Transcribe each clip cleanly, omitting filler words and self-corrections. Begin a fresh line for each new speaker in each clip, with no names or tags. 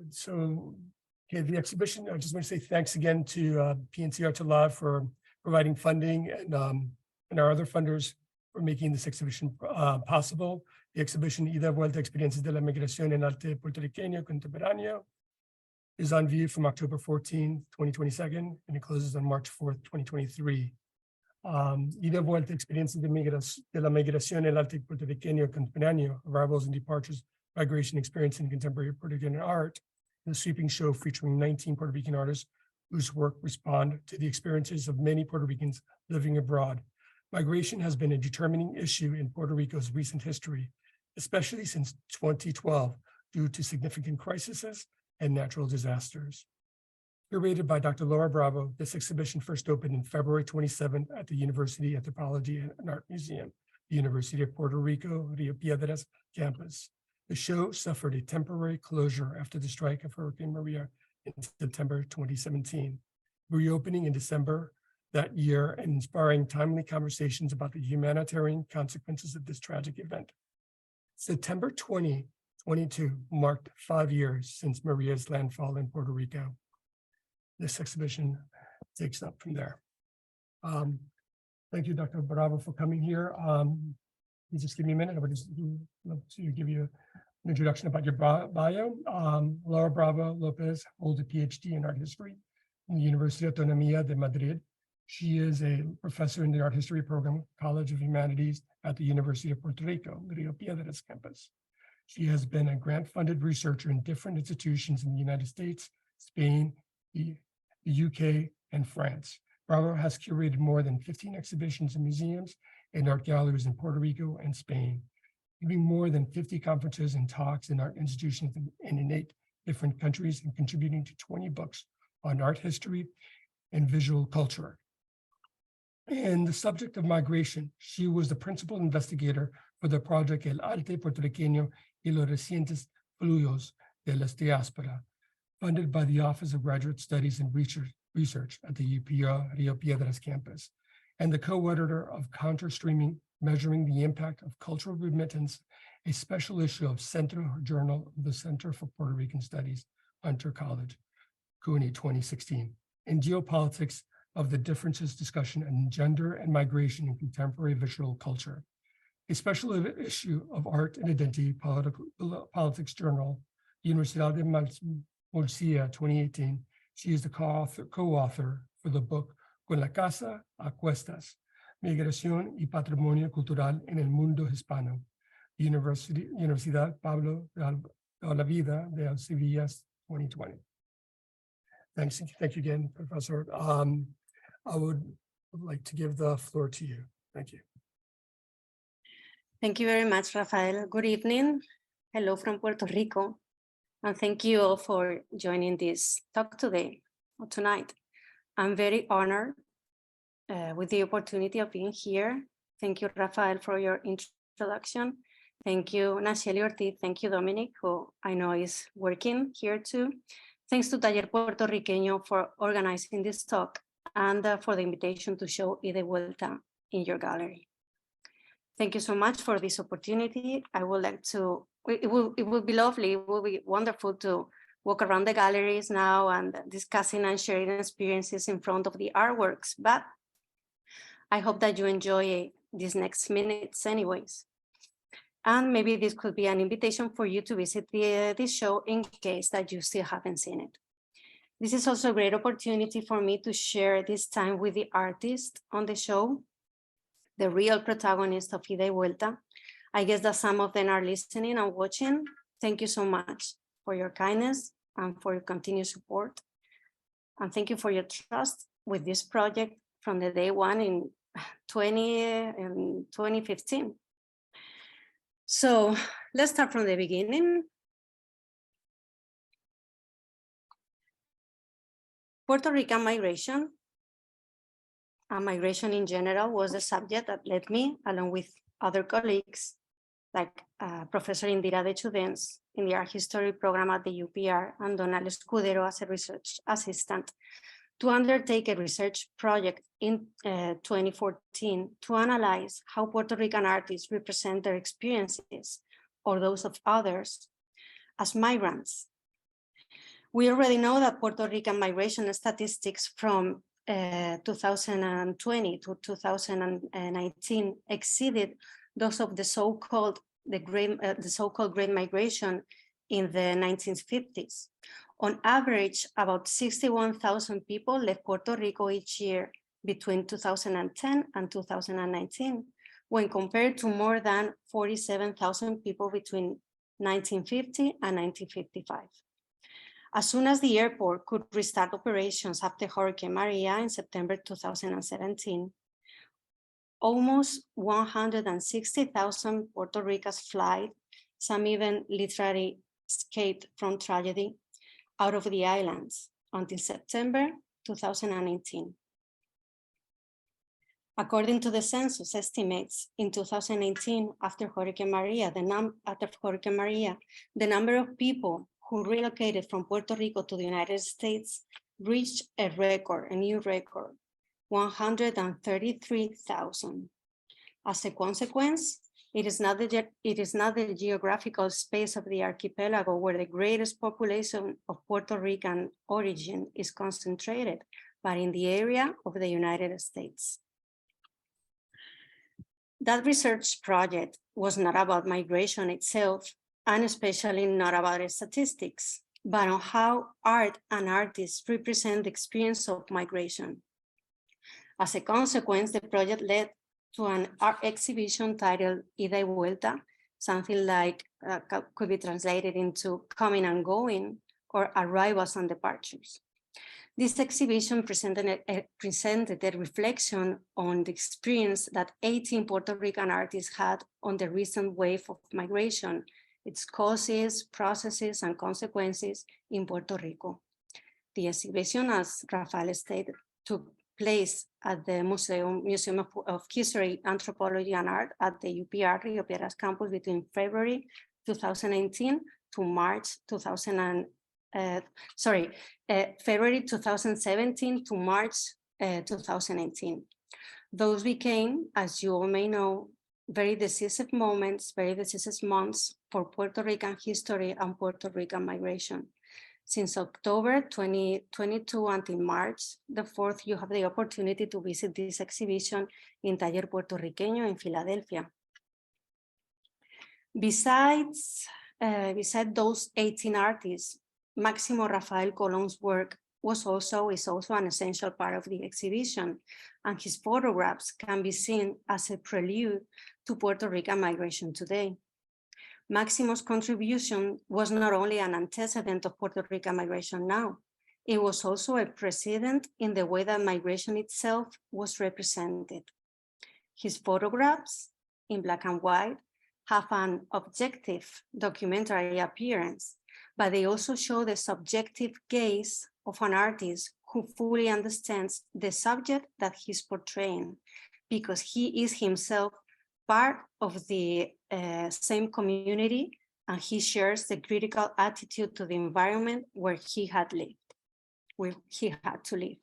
So, okay, the exhibition, I just want to say thanks again to PNC Art to Love for providing funding and our other funders for making this exhibition possible. The exhibition Ida Vuelta Experiencias de la migración en arte puertorriqueño contemporáneo is on view from October 14, 2022, and it closes on March 4th, 2023. Ida Vuelta Experiencias de la migración en el arte puertorriqueño contemporáneo, arrivals and departures, migration experience in contemporary Puerto Rican art, the sweeping show featuring 19 Puerto Rican artists whose work respond to the experiences of many Puerto Ricans living abroad. Migration has been a determining issue in Puerto Rico's recent history, especially since 2012, due to significant crises and natural disasters. Curated by Dr. Laura Bravo, this exhibition first opened in February 27th at the University Anthropology and Art Museum, the University of Puerto Rico, Río Piedras Campus. The show suffered a temporary closure after the strike of Hurricane Maria in September 2017, reopening in December that year and inspiring timely conversations about the humanitarian consequences of this tragic event. September 2022 marked 5 years since Maria's landfall in Puerto Rico. This exhibition takes up from there. Thank you, Dr. Bravo, for coming here. You just give me a minute. I would just love to give you an introduction about your bio. Laura Bravo Lopez holds a PhD in art history from the University of Autonomía de Madrid. She is a professor in the art history program, College of Humanities at the University of Puerto Rico, Río Piedras Campus. She has been a grant-funded researcher in different institutions in the United States, Spain, the UK, and France. Bravo has curated more than 15 exhibitions in museums and art galleries in Puerto Rico and Spain, giving more than 50 conferences and talks in art institutions in 8 different countries and contributing to 20 books on art history and visual culture. And the subject of migration, she was the principal investigator for the project El Arte Puertorriqueño y los Recientes Flujos de las Diáspora, funded by the Office of Graduate Studies and Research at the UPR Río Piedras Campus, and the co-editor of Counter-Streaming, Measuring the Impact of Cultural Remittance, a special issue of Centro Journal of the Center for Puerto Rican Studies, Hunter College, CUNY 2016, and Geopolitics of the Differences discussion on gender and migration in contemporary visual culture, a special issue of Art and Identity Politics Journal, Universidad de Murcia 2018. She is the co-author for the book Con la Casa a Cuestas, Migración y Patrimonio Cultural en el Mundo Hispano, Universidad Pablo de la Vida de Sevilla 2020. Thank you again, Professor. I would like to give the floor to you. Thank you.
Thank you very much, Rafael. Good evening. Hello from Puerto Rico. And thank you all for joining this talk today or tonight. I'm very honored with the opportunity of being here. Thank you, Rafael, for your introduction. Thank you, Nacheli Ortiz. Thank you, Dominic, who I know is working here too. Thanks to Taller Puertorriqueño for organizing this talk and for the invitation to show Ida Vuelta in your gallery. Thank you so much for this opportunity. I would like to, it will be lovely, it will be wonderful to walk around the galleries now and discussing and sharing experiences in front of the artworks, but I hope that you enjoy these next minutes anyways. And maybe this could be an invitation for you to visit this show in case that you still haven't seen it. This is also a great opportunity for me to share this time with the artist on the show, the real protagonist of Ida Vuelta. I guess that some of them are listening and watching. Thank you so much for your kindness and for your continued support. And thank you for your trust with this project from the day one in 2015. So let's start from the beginning. Puerto Rican migration and migration in general was the subject that led me, along with other colleagues, like Professor Indira de Chudens in the art history program at the UPR and Donald Escudero as a research assistant, to undertake a research project in 2014 to analyze how Puerto Rican artists represent their experiences or those of others as migrants We already know that Puerto Rican migration statistics from 2020 to 2019 exceeded those of the so-called Great Migration in the 1950s. On average, about 61,000 people left Puerto Rico each year between 2010 and 2019, when compared to more than 47,000 people between 1950 and 1955. As soon as the airport could restart operations after Hurricane Maria in September 2017, almost 160,000 Puerto Ricans fled, some even literally escaped from tragedy out of the islands until September 2018. According to the census estimates, in 2018, after Hurricane Maria, the number of people who relocated from Puerto Rico to the United States reached a new record, 133,000. As a consequence, it is not the geographical space of the archipelago where the greatest population of Puerto Rican origin is concentrated, but in the area of the United States. That research project was not about migration itself, and especially not about statistics, but on how art and artists represent the experience of migration. As a consequence, the project led to an art exhibition titled Ida y Vuelta, something like could be translated into coming and going, or arrivals and departures. This exhibition presented a reflection on the experience that 18 Puerto Rican artists had on the recent wave of migration, its causes, processes, and consequences in Puerto Rico. The exhibition, as Rafael stated, took place at the Museum of History, Anthropology and Art at the UPR Río Piedras Campus between February 2018 to March February 2017 to March 2018. Those became, as you all may know, very decisive moments, very decisive months for Puerto Rican history and Puerto Rican migration. Since October 2022 until March the 4th, you have the opportunity to visit this exhibition in Taller Puertorriqueño in Philadelphia. Besides those 18 artists, Máximo Rafael Colón's work is also an essential part of the exhibition, and his photographs can be seen as a prelude to Puerto Rican migration today. Máximo's contribution was not only an antecedent of Puerto Rican migration now, it was also a precedent in the way that migration itself was represented. His photographs, in black and white, have an objective documentary appearance, but they also show the subjective gaze of an artist who fully understands the subject that he's portraying, because he is himself part of the same community, and he shares the critical attitude to the environment where he had to live.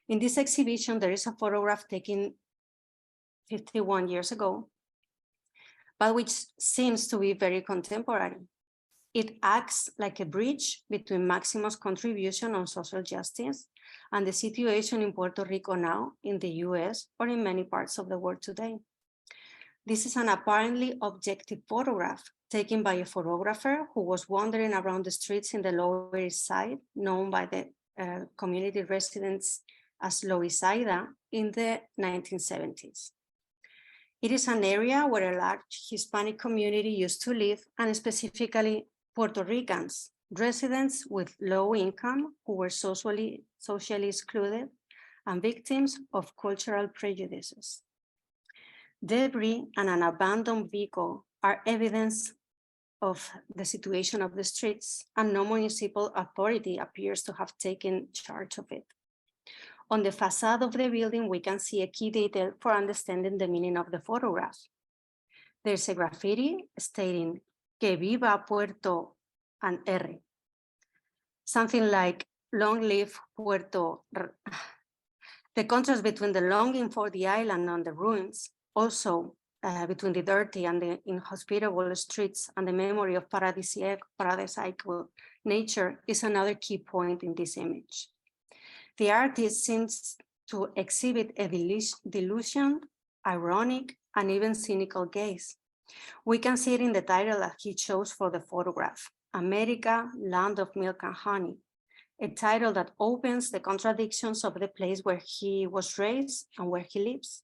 In this exhibition, there is a photograph taken 51 years ago, but which seems to be very contemporary. It acts like a bridge between Máximo's contribution on social justice and the situation in Puerto Rico now, in the US, or in many parts of the world today. This is an apparently objective photograph taken by a photographer who was wandering around the streets in the Lower East Side, known by the community residents as Loisaida, in the 1970s. It is an area where a large Hispanic community used to live, and specifically Puerto Ricans, residents with low income who were socially excluded and victims of cultural prejudices. Debris and an abandoned vehicle are evidence of the situation of the streets, and no municipal authority appears to have taken charge of it. On the facade of the building, we can see a key detail for understanding the meaning of the photograph. There's a graffiti stating, "Que viva Puerto and R." Something like, "Long live Puerto." The contrast between the longing for the island and the ruins also between the dirty and the inhospitable streets and the memory of paradisiacal nature is another key point in this image. The artist seems to exhibit a delusion, ironic, and even cynical gaze. We can see it in the title that he chose for the photograph, America, Land of Milk and Honey, a title that opens the contradictions of the place where he was raised and where he lives.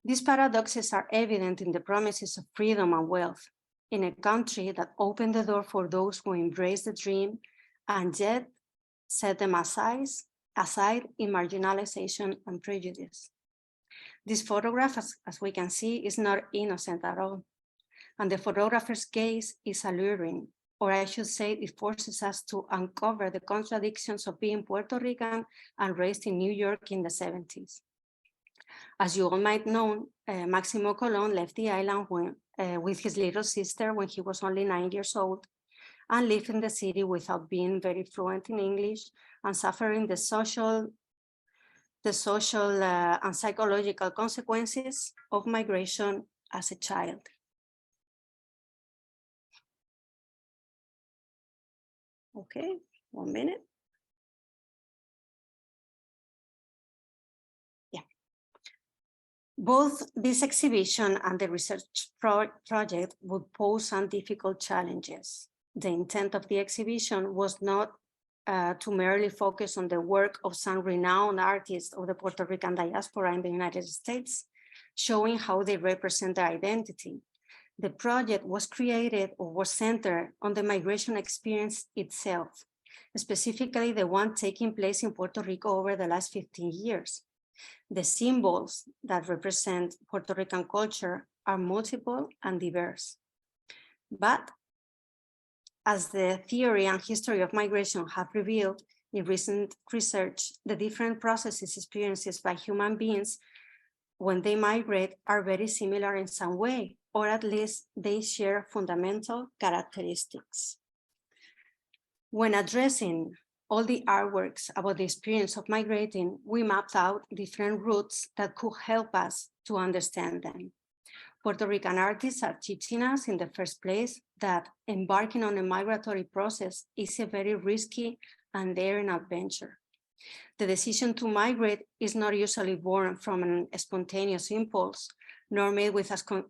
These paradoxes are evident in the promises of freedom and wealth in a country that opened the door for those who embrace the dream and yet set them aside in marginalization and prejudice. This photograph, as we can see, is not innocent at all. And the photographer's gaze is alluring, or I should say it forces us to uncover the contradictions of being Puerto Rican and raised in New York in the 70s. As you all might know, Máximo Colón left the island with his little sister when he was only 9 years old and lived in the city without being very fluent in English and suffering the social and psychological consequences of migration as a child. Okay, 1 minute. Both this exhibition and the research project would pose some difficult challenges. The intent of the exhibition was not to merely focus on the work of some renowned artists of the Puerto Rican diaspora in the United States, showing how they represent their identity. The project was created or was centered on the migration experience itself, specifically the one taking place in Puerto Rico over the last 15 years. The symbols that represent Puerto Rican culture are multiple and diverse. But as the theory and history of migration have revealed in recent research, the different processes experienced by human beings when they migrate are very similar in some way, or at least they share fundamental characteristics. When addressing all the artworks about the experience of migrating, we mapped out different routes that could help us to understand them. Puerto Rican artists are teaching us in the first place that embarking on a migratory process is a very risky and daring adventure. The decision to migrate is not usually born from a spontaneous impulse, nor made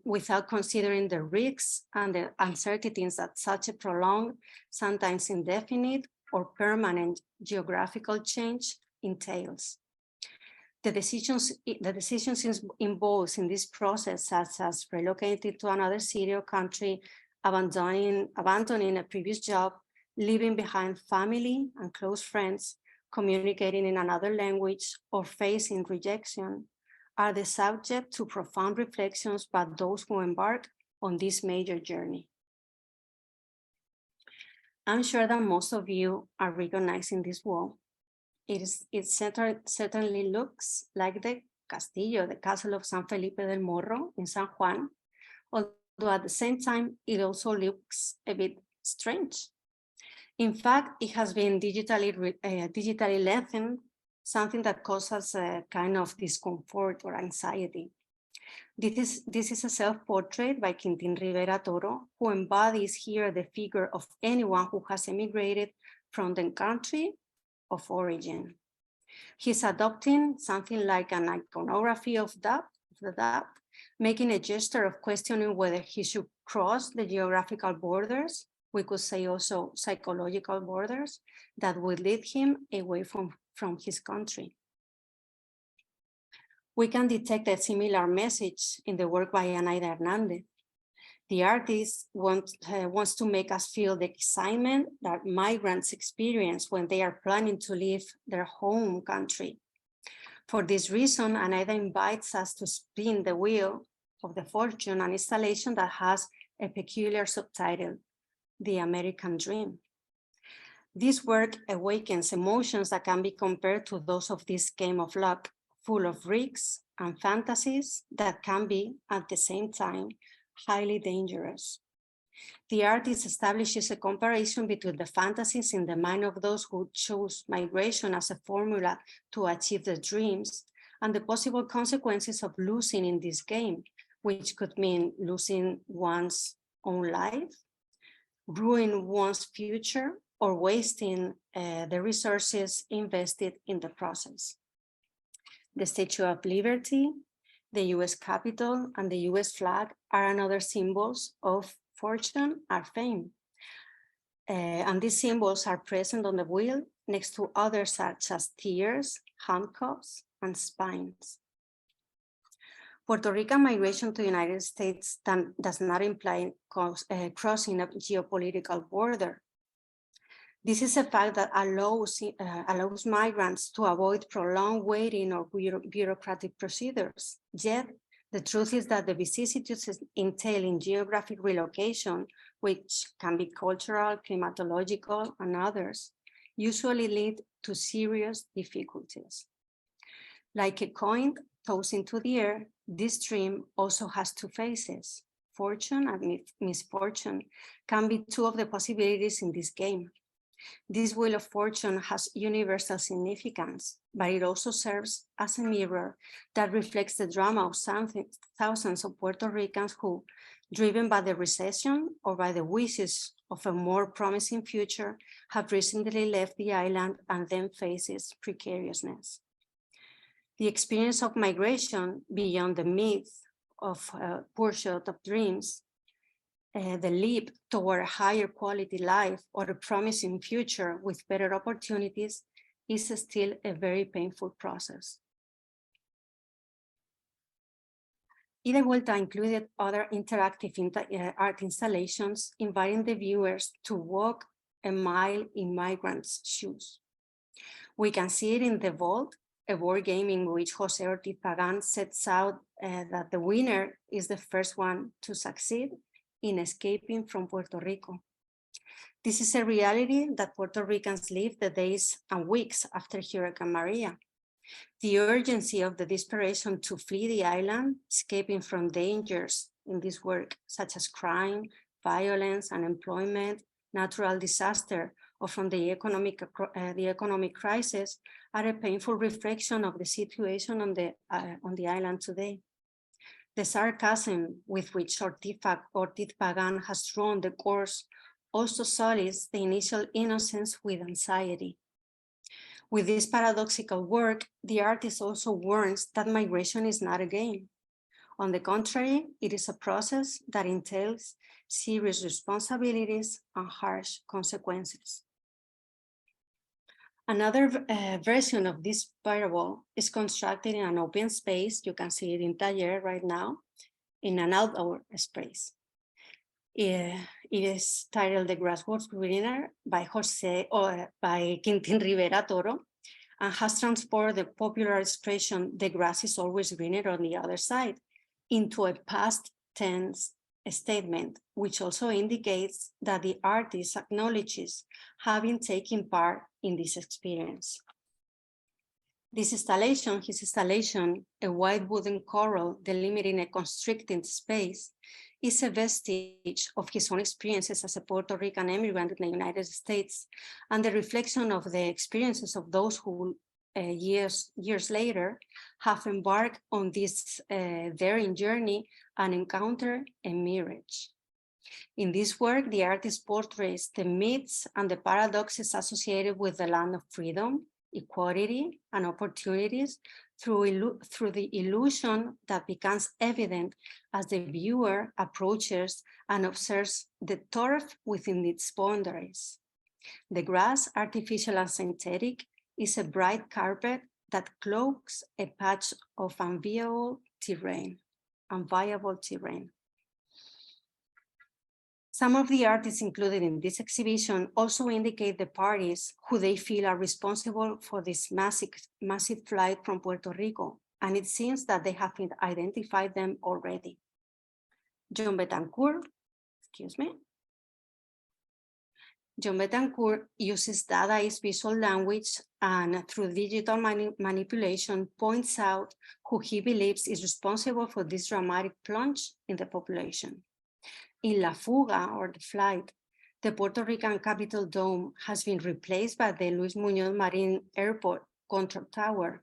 without considering the risks and the uncertainties that such a prolonged, sometimes indefinite, or permanent geographical change entails. The decisions involved in this process, such as relocating to another city or country, abandoning a previous job, leaving behind family and close friends, communicating in another language, or facing rejection, are the subject to profound reflections by those who embark on this major journey. I'm sure that most of you are recognizing this wall. It certainly looks like the castillo, the castle of San Felipe del Morro in San Juan, although at the same time, it also looks a bit strange. In fact, it has been digitally lengthened, something that causes a kind of discomfort or anxiety. This is a self-portrait by Quintín Rivera, Toro, who embodies here the figure of anyone who has emigrated from the country of origin. He's adopting something like an iconography of the doubt, making a gesture of questioning whether he should cross the geographical borders, we could say also psychological borders, that would lead him away from his country. We can detect a similar message in the work by Anaida Hernandez. The artist wants to make us feel the excitement that migrants experience when they are planning to leave their home country. For this reason, Anaida invites us to spin the wheel of the fortune, an installation that has a peculiar subtitle, The American Dream. This work awakens emotions that can be compared to those of this game of luck, full of risks and fantasies that can be, at the same time, highly dangerous. The artist establishes a comparison between the fantasies in the mind of those who chose migration as a formula to achieve their dreams and the possible consequences of losing in this game, which could mean losing one's own life, ruin one's future, or wasting the resources invested in the process. The Statue of Liberty, the US Capitol, and the US flag are another symbols of fortune or fame. And these symbols are present on the wheel next to others such as tears, handcuffs, and spines. Puerto Rican migration to the United States does not imply crossing a geopolitical border. This is a fact that allows migrants to avoid prolonged waiting or bureaucratic procedures. Yet, the truth is that the vicissitudes entailing geographic relocation, which can be cultural, climatological, and others, usually lead to serious difficulties. Like a coin tossed into the air, this dream also has two faces. Fortune and misfortune can be two of the possibilities in this game. This wheel of fortune has universal significance, but it also serves as a mirror that reflects the drama of thousands of Puerto Ricans who, driven by the recession or by the wishes of a more promising future, have recently left the island and then faces precariousness. The experience of migration beyond the myth of poor shot of dreams, the leap toward a higher quality life or a promising future with better opportunities is still a very painful process. Ida Vuelta included other interactive art installations, inviting the viewers to walk a mile in migrants' shoes. We can see it in The Vault, a board game in which Jose Ortiz Pagan sets out that the winner is the first one to succeed in escaping from Puerto Rico. This is a reality that Puerto Ricans live the days and weeks after Hurricane Maria. The urgency of the desperation to flee the island, escaping from dangers in this work, such as crime, violence, unemployment, natural disaster, or from the economic crisis, are a painful reflection of the situation on the island today. The sarcasm with which Ortiz Pagan has drawn the course also sullies the initial innocence with anxiety. With this paradoxical work, the artist also warns that migration is not a game. On the contrary, it is a process that entails serious responsibilities and harsh consequences. Another version of this parable is constructed in an open space. You can see it in Taller right now, in an outdoor space. It is titled The Grassroots Greener by Quintín Rivera, Toro, and has transported the popular expression, the grass is always greener on the other side, into a past tense statement, which also indicates that the artist acknowledges having taken part in this experience. His installation, a white wooden corral delimiting a constricting space, is a vestige of his own experiences as a Puerto Rican immigrant in the United States and the reflection of the experiences of those who years later have embarked on this daring journey and encounter a mirage. In this work, the artist portrays the myths and the paradoxes associated with the land of freedom, equality, and opportunities through the illusion that becomes evident as the viewer approaches and observes the turf within its boundaries. The grass, artificial and synthetic, is a bright carpet that cloaks a patch of unviable terrain. Some of the artists included in this exhibition also indicate the parties who they feel are responsible for this massive flight from Puerto Rico, and it seems that they have identified them already. John Betancourt uses Dadaist visual language and through digital manipulation points out who he believes is responsible for this dramatic plunge in the population. In La Fuga, or The Flight, the Puerto Rican Capitol Dome has been replaced by the Luis Muñoz Marin Airport control tower,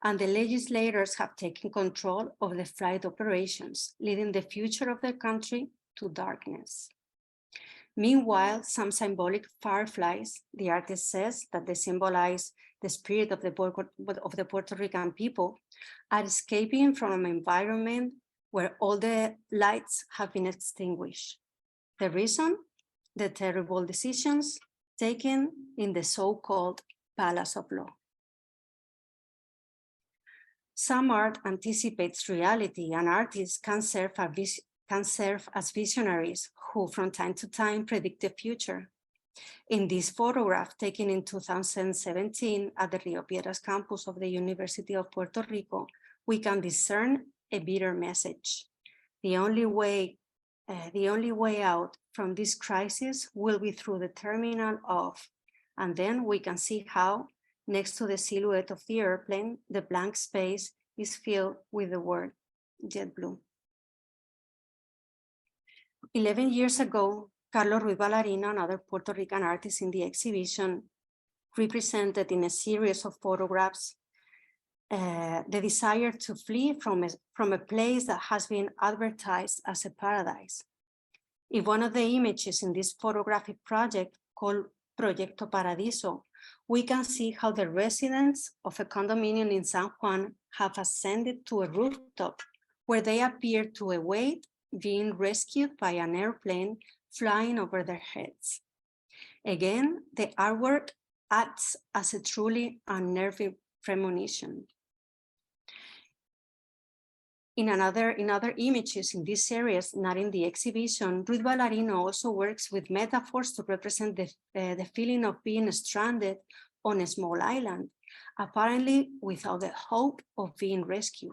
and the legislators have taken control of the flight operations, leading the future of their country to darkness. Meanwhile, some symbolic fireflies, the artist says that they symbolize the spirit of the Puerto Rican people, are escaping from an environment where all the lights have been extinguished. The reason? The terrible decisions taken in the so-called Palace of Law. Some art anticipates reality, and artists can serve as visionaries who from time to time predict the future. In this photograph taken in 2017 at the Río Piedras Campus of the University of Puerto Rico, we can discern a bitter message. The only way out from this crisis will be through the terminal of, and then we can see how, next to the silhouette of the airplane, the blank space is filled with the word JetBlue. 11 years ago, Carlos Ruiz Ballarino, another Puerto Rican artist in the exhibition, represented in a series of photographs the desire to flee from a place that has been advertised as a paradise. In one of the images in this photographic project called Proyecto Paradiso, we can see how the residents of a condominium in San Juan have ascended to a rooftop where they appear to await being rescued by an airplane flying over their heads. Again, the artwork acts as a truly unnerving premonition. In other images in these series, not in the exhibition, Ruiz Ballarino also works with metaphors to represent the feeling of being stranded on a small island, apparently without the hope of being rescued.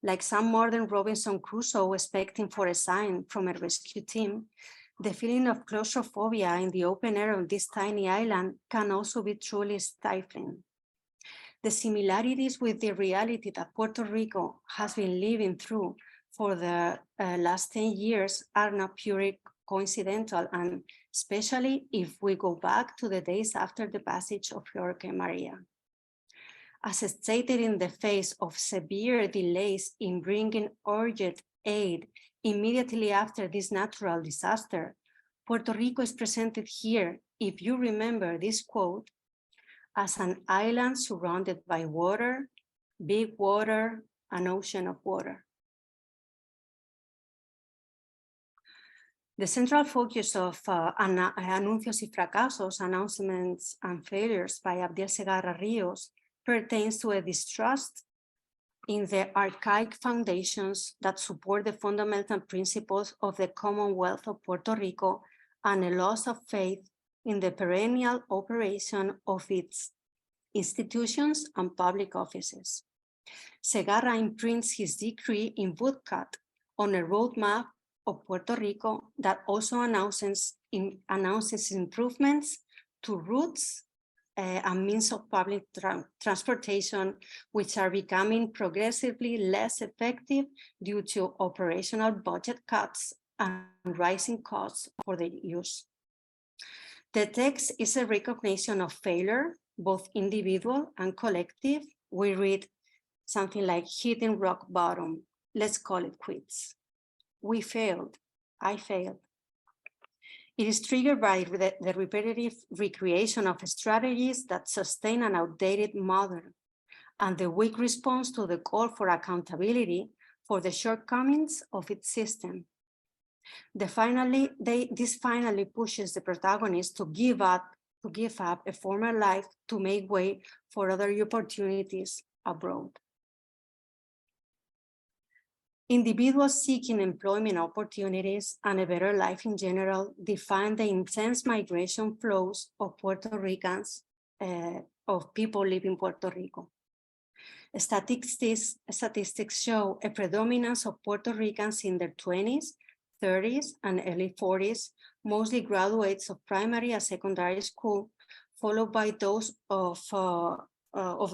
Like some modern Robinson Crusoe expecting for a sign from a rescue team, the feeling of claustrophobia in the open air of this tiny island can also be truly stifling. The similarities with the reality that Puerto Rico has been living through for the last 10 years are not purely coincidental, and especially if we go back to the days after the passage of Hurricane Maria. As stated, in the face of severe delays in bringing urgent aid immediately after this natural disaster, Puerto Rico is presented here, if you remember this quote, as an island surrounded by water, big water, an ocean of water. The central focus of Anuncios y Fracasos, Announcements and Failures by Abdiel Segarra Rios, pertains to a distrust in the archaic foundations that support the fundamental principles of the Commonwealth of Puerto Rico and a loss of faith in the perennial operation of its institutions and public offices. Segarra imprints his decree in woodcut on a roadmap of Puerto Rico that also announces improvements to routes and means of public transportation, which are becoming progressively less effective due to operational budget cuts and rising costs for the use. The text is a recognition of failure, both individual and collective. We read something like hitting rock bottom. Let's call it quits. We failed. I failed. It is triggered by the repetitive recreation of strategies that sustain an outdated model and the weak response to the call for accountability for the shortcomings of its system. This finally pushes the protagonist to give up a former life to make way for other opportunities abroad. Individuals seeking employment opportunities and a better life in general define the intense migration flows of Puerto Ricans, of people living in Puerto Rico. Statistics show a predominance of Puerto Ricans in their 20s, 30s, and early 40s, mostly graduates of primary and secondary school, followed by those of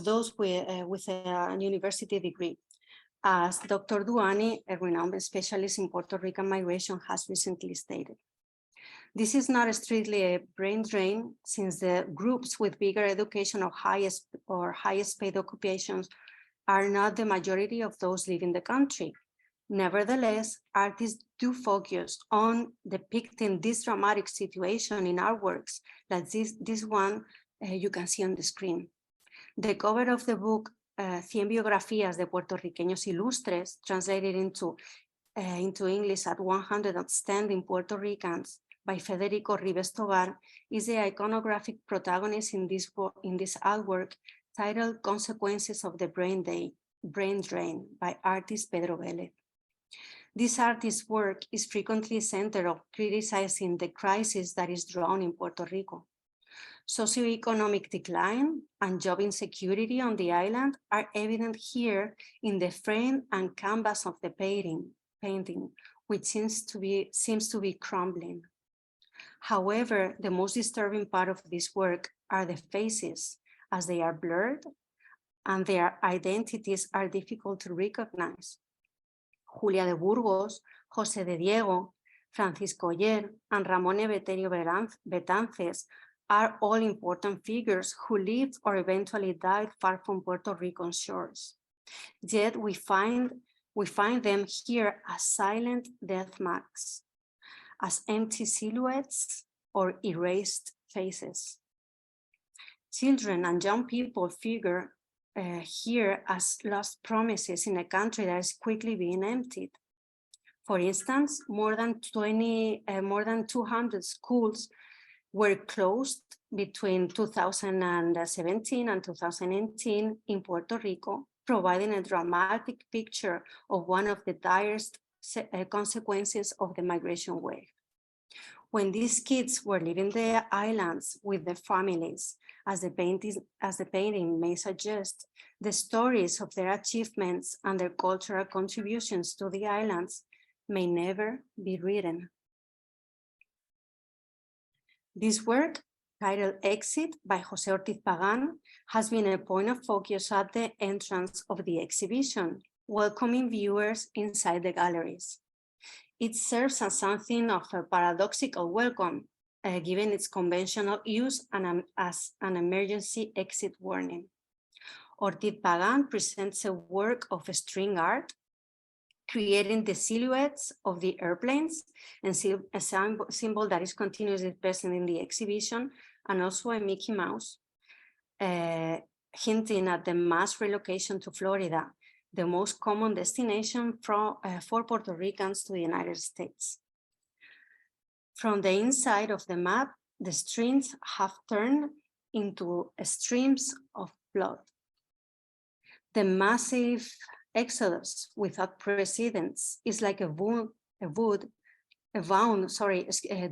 those with a university degree, as Dr. Duany, a renowned specialist in Puerto Rican migration, has recently stated. This is not strictly a brain drain, since the groups with bigger education or highest paid occupations are not the majority of those living the country. Nevertheless, artists do focus on depicting this dramatic situation in artworks, like this one you can see on the screen. The cover of the book, 100 biografías de puertorriqueños ilustres, translated into English at 100 outstanding Puerto Ricans by Federico Ribes Tovar, is the iconographic protagonist in this artwork titled Consequences of the Brain Drain by artist Pedro Vélez. This artist's work is frequently centered on criticizing the crisis that is drawn in Puerto Rico. Socioeconomic decline and job insecurity on the island are evident here in the frame and canvas of the painting, which seems to be crumbling. However, the most disturbing part of this work are the faces, as they are blurred and their identities are difficult to recognize. Julia de Burgos, José de Diego, Francisco Oller, and Ramón Emeterio Betances are all important figures who lived or eventually died far from Puerto Rican shores. Yet we find them here as silent death marks, as empty silhouettes or erased faces. Children and young people figure here as lost promises in a country that is quickly being emptied. For instance, more than 200 schools were closed between 2017 and 2018 in Puerto Rico, providing a dramatic picture of one of the direst consequences of the migration wave. When these kids were leaving the islands with their families, as the painting may suggest, the stories of their achievements and their cultural contributions to the islands may never be written. This work, titled Exit by José Ortiz Pagán, has been a point of focus at the entrance of the exhibition, welcoming viewers inside the galleries. It serves as something of a paradoxical welcome, given its conventional use and as an emergency exit warning. Ortiz Pagán presents a work of string art, creating the silhouettes of the airplanes and a symbol that is continuously present in the exhibition, and also a Mickey Mouse, hinting at the mass relocation to Florida, the most common destination for Puerto Ricans to the United States. From the inside of the map, the strings have turned into streams of blood. The massive exodus without precedents is like a wound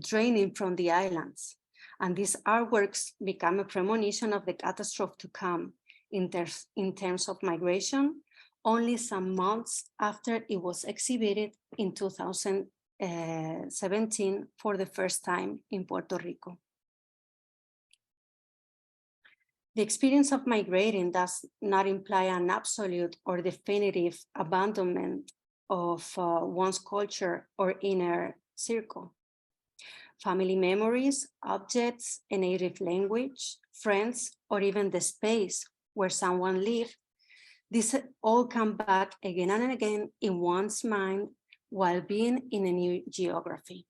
draining from the islands. And these artworks become a premonition of the catastrophe to come in terms of migration, only some months after it was exhibited in 2017 for the first time in Puerto Rico. The experience of migrating does not imply an absolute or definitive abandonment of one's culture or inner circle. Family memories, objects, a native language, friends, or even the space where someone lived, these all come back again and again in one's mind while being in a new geography.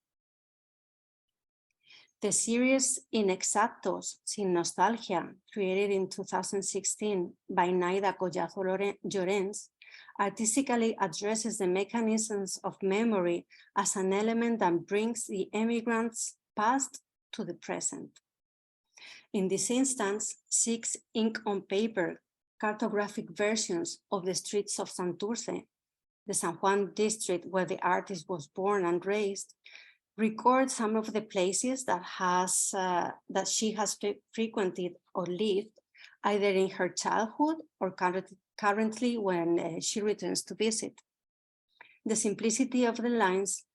The series Inexactos, Sin Nostalgia, created in 2016 by Naida Collazo Llorens, artistically addresses the mechanisms of memory as an element that brings the emigrants' past to the present. In this instance, 6 ink on paper cartographic versions of the streets of Santurce, the San Juan district where the artist was born and raised, record some of the places that she has frequented or lived, either in her childhood or currently when she returns to visit. The simplicity of the lines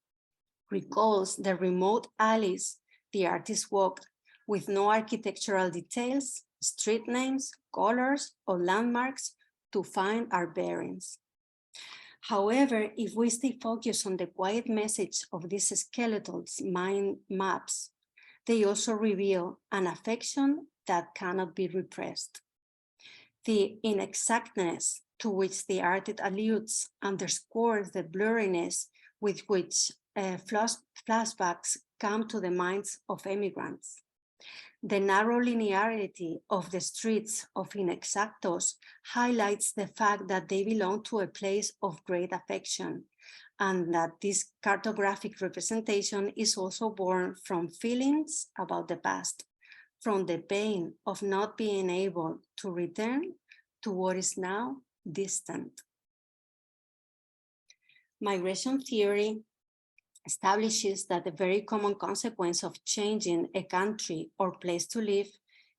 recalls the remote alleys the artist walked, with no architectural details, street names, colors, or landmarks to find our bearings. However, if we stay focused on the quiet message of these skeletals mind maps, they also reveal an affection that cannot be repressed. The inexactness to which the artist alludes underscores the blurriness with which flashbacks come to the minds of immigrants. The narrow linearity of the streets of Inexactos highlights the fact that they belong to a place of great affection, and that this cartographic representation is also born from feelings about the past, from the pain of not being able to return to what is now distant. Migration theory establishes that the very common consequence of changing a country or place to live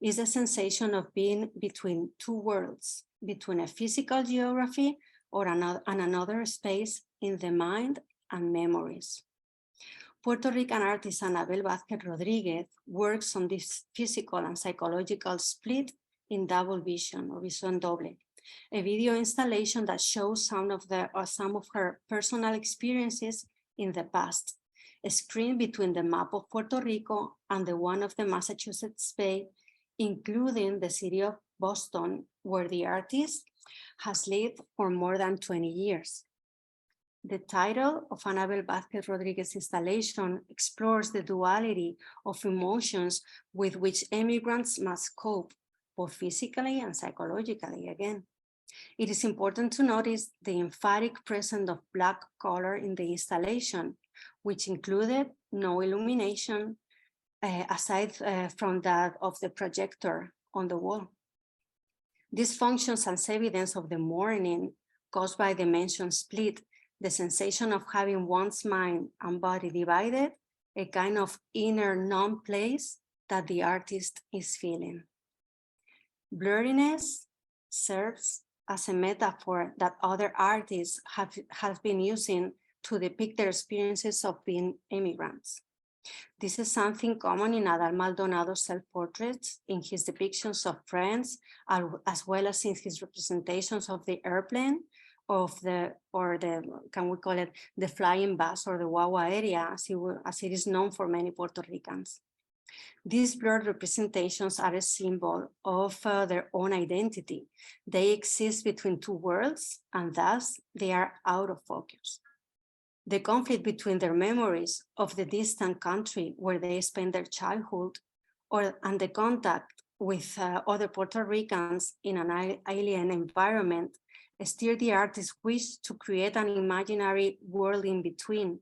is the sensation of being between two worlds, between a physical geography or another space in the mind and memories. Puerto Rican artist Anabel Vázquez Rodríguez works on this physical and psychological split in double vision, or visión doble, a video installation that shows some of her personal experiences in the past, a screen between the map of Puerto Rico and the one of the Massachusetts Bay, including the city of Boston, where the artist has lived for more than 20 years. The title of Anabel Vázquez Rodríguez's installation explores the duality of emotions with which immigrants must cope, both physically and psychologically again. It is important to notice the emphatic presence of Black color in the installation, which included no illumination aside from that of the projector on the wall. This functions as evidence of the mourning caused by the mentioned split, the sensation of having one's mind and body divided, a kind of inner numb place that the artist is feeling. Blurriness serves as a metaphor that other artists have been using to depict their experiences of being immigrants. This is something common in Adal Maldonado's self-portraits, in his depictions of friends, as well as in his representations of the airplane, can we call it the flying bus or the Wawa area, as it is known for many Puerto Ricans. These blurred representations are a symbol of their own identity. They exist between two worlds, and thus they are out of focus. The conflict between their memories of the distant country where they spent their childhood and the contact with other Puerto Ricans in an alien environment steered the artist's wish to create an imaginary world in between,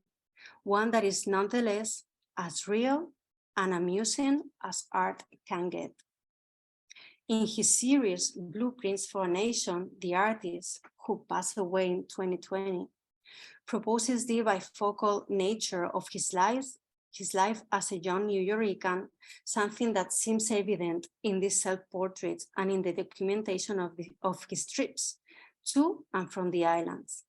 one that is nonetheless as real and amusing as art can get. In his series, Blueprints for a Nation, the artist, who passed away in 2020, proposes the bifocal nature of his life as a young New Yorican, something that seems evident in these self-portraits and in the documentation of his trips to and from the islands.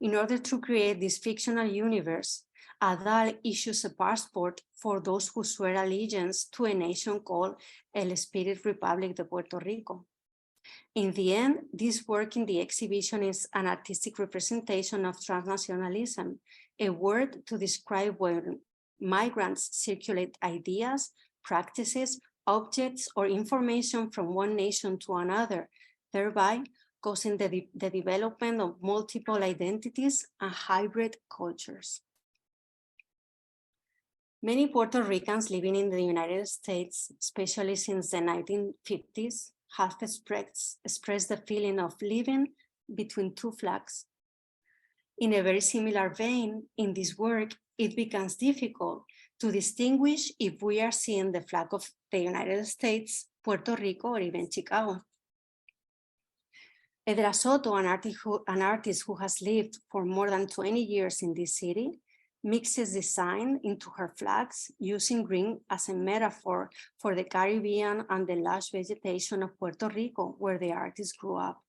In order to create this fictional universe, Adal issues a passport for those who swear allegiance to a nation called El Spirit Republic de Puerto Rico. In the end, this work in the exhibition is an artistic representation of transnationalism, a word to describe where migrants circulate ideas, practices, objects, or information from one nation to another, thereby causing the development of multiple identities and hybrid cultures. Many Puerto Ricans living in the United States, especially since the 1950s, have expressed the feeling of living between two flags. In a very similar vein, in this work, it becomes difficult to distinguish if we are seeing the flag of the United States, Puerto Rico, or even Chicago. Edra Soto, an artist who has lived for more than 20 years in this city, mixes design into her flags, using green as a metaphor for the Caribbean and the lush vegetation of Puerto Rico, where the artist grew up.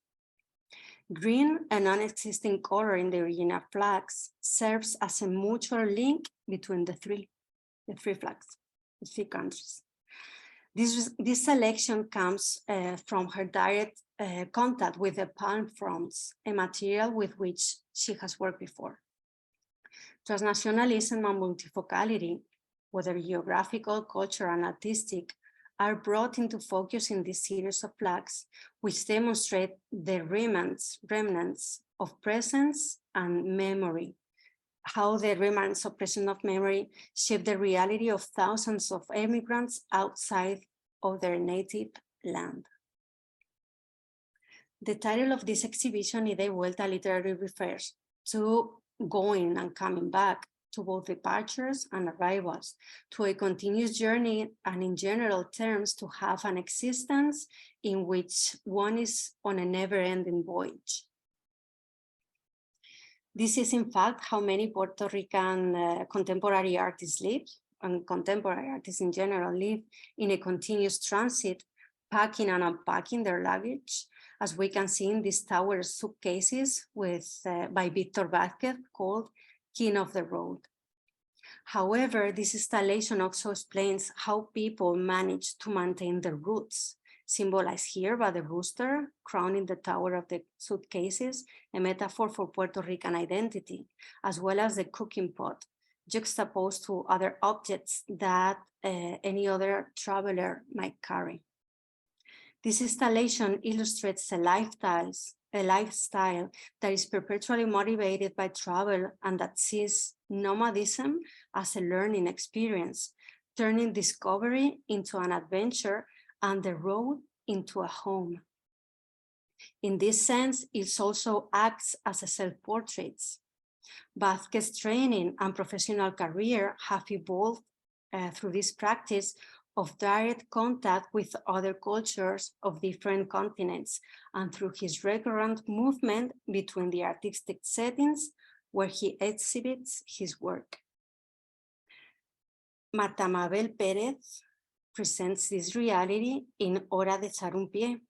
Green, a non-existing color in the original flags, serves as a mutual link between the three flags, the three countries. This selection comes from her direct contact with the palm fronds, a material with which she has worked before. Transnationalism and multifocality, whether geographical, cultural, and artistic, are brought into focus in this series of flags, which demonstrate the remnants of presence and memory, how the remnants of presence of memory shape the reality of thousands of immigrants outside of their native land. The title of this exhibition, Ida y Vuelta, literally refers to going and coming back, to both departures and arrivals, to a continuous journey, and in general terms, to have an existence in which one is on a never-ending voyage. This is in fact how many Puerto Rican contemporary artists live, and contemporary artists in general live, in a continuous transit, packing and unpacking their luggage, as we can see in these tower suitcases by Victor Vázquez, called King of the Road. However, this installation also explains how people manage to maintain their roots, symbolized here by the rooster crowning the tower of the suitcases, a metaphor for Puerto Rican identity, as well as the cooking pot, juxtaposed to other objects that any other traveler might carry. This installation illustrates a lifestyle that is perpetually motivated by travel and that sees nomadism as a learning experience, turning discovery into an adventure and the road into a home. In this sense, it also acts as a self-portrait. Vázquez's training and professional career have evolved through this practice of direct contact with other cultures of different continents, and through his recurrent movement between the artistic settings where he exhibits his work. Marta Mabel Pérez presents this reality in Hora de echar un pie,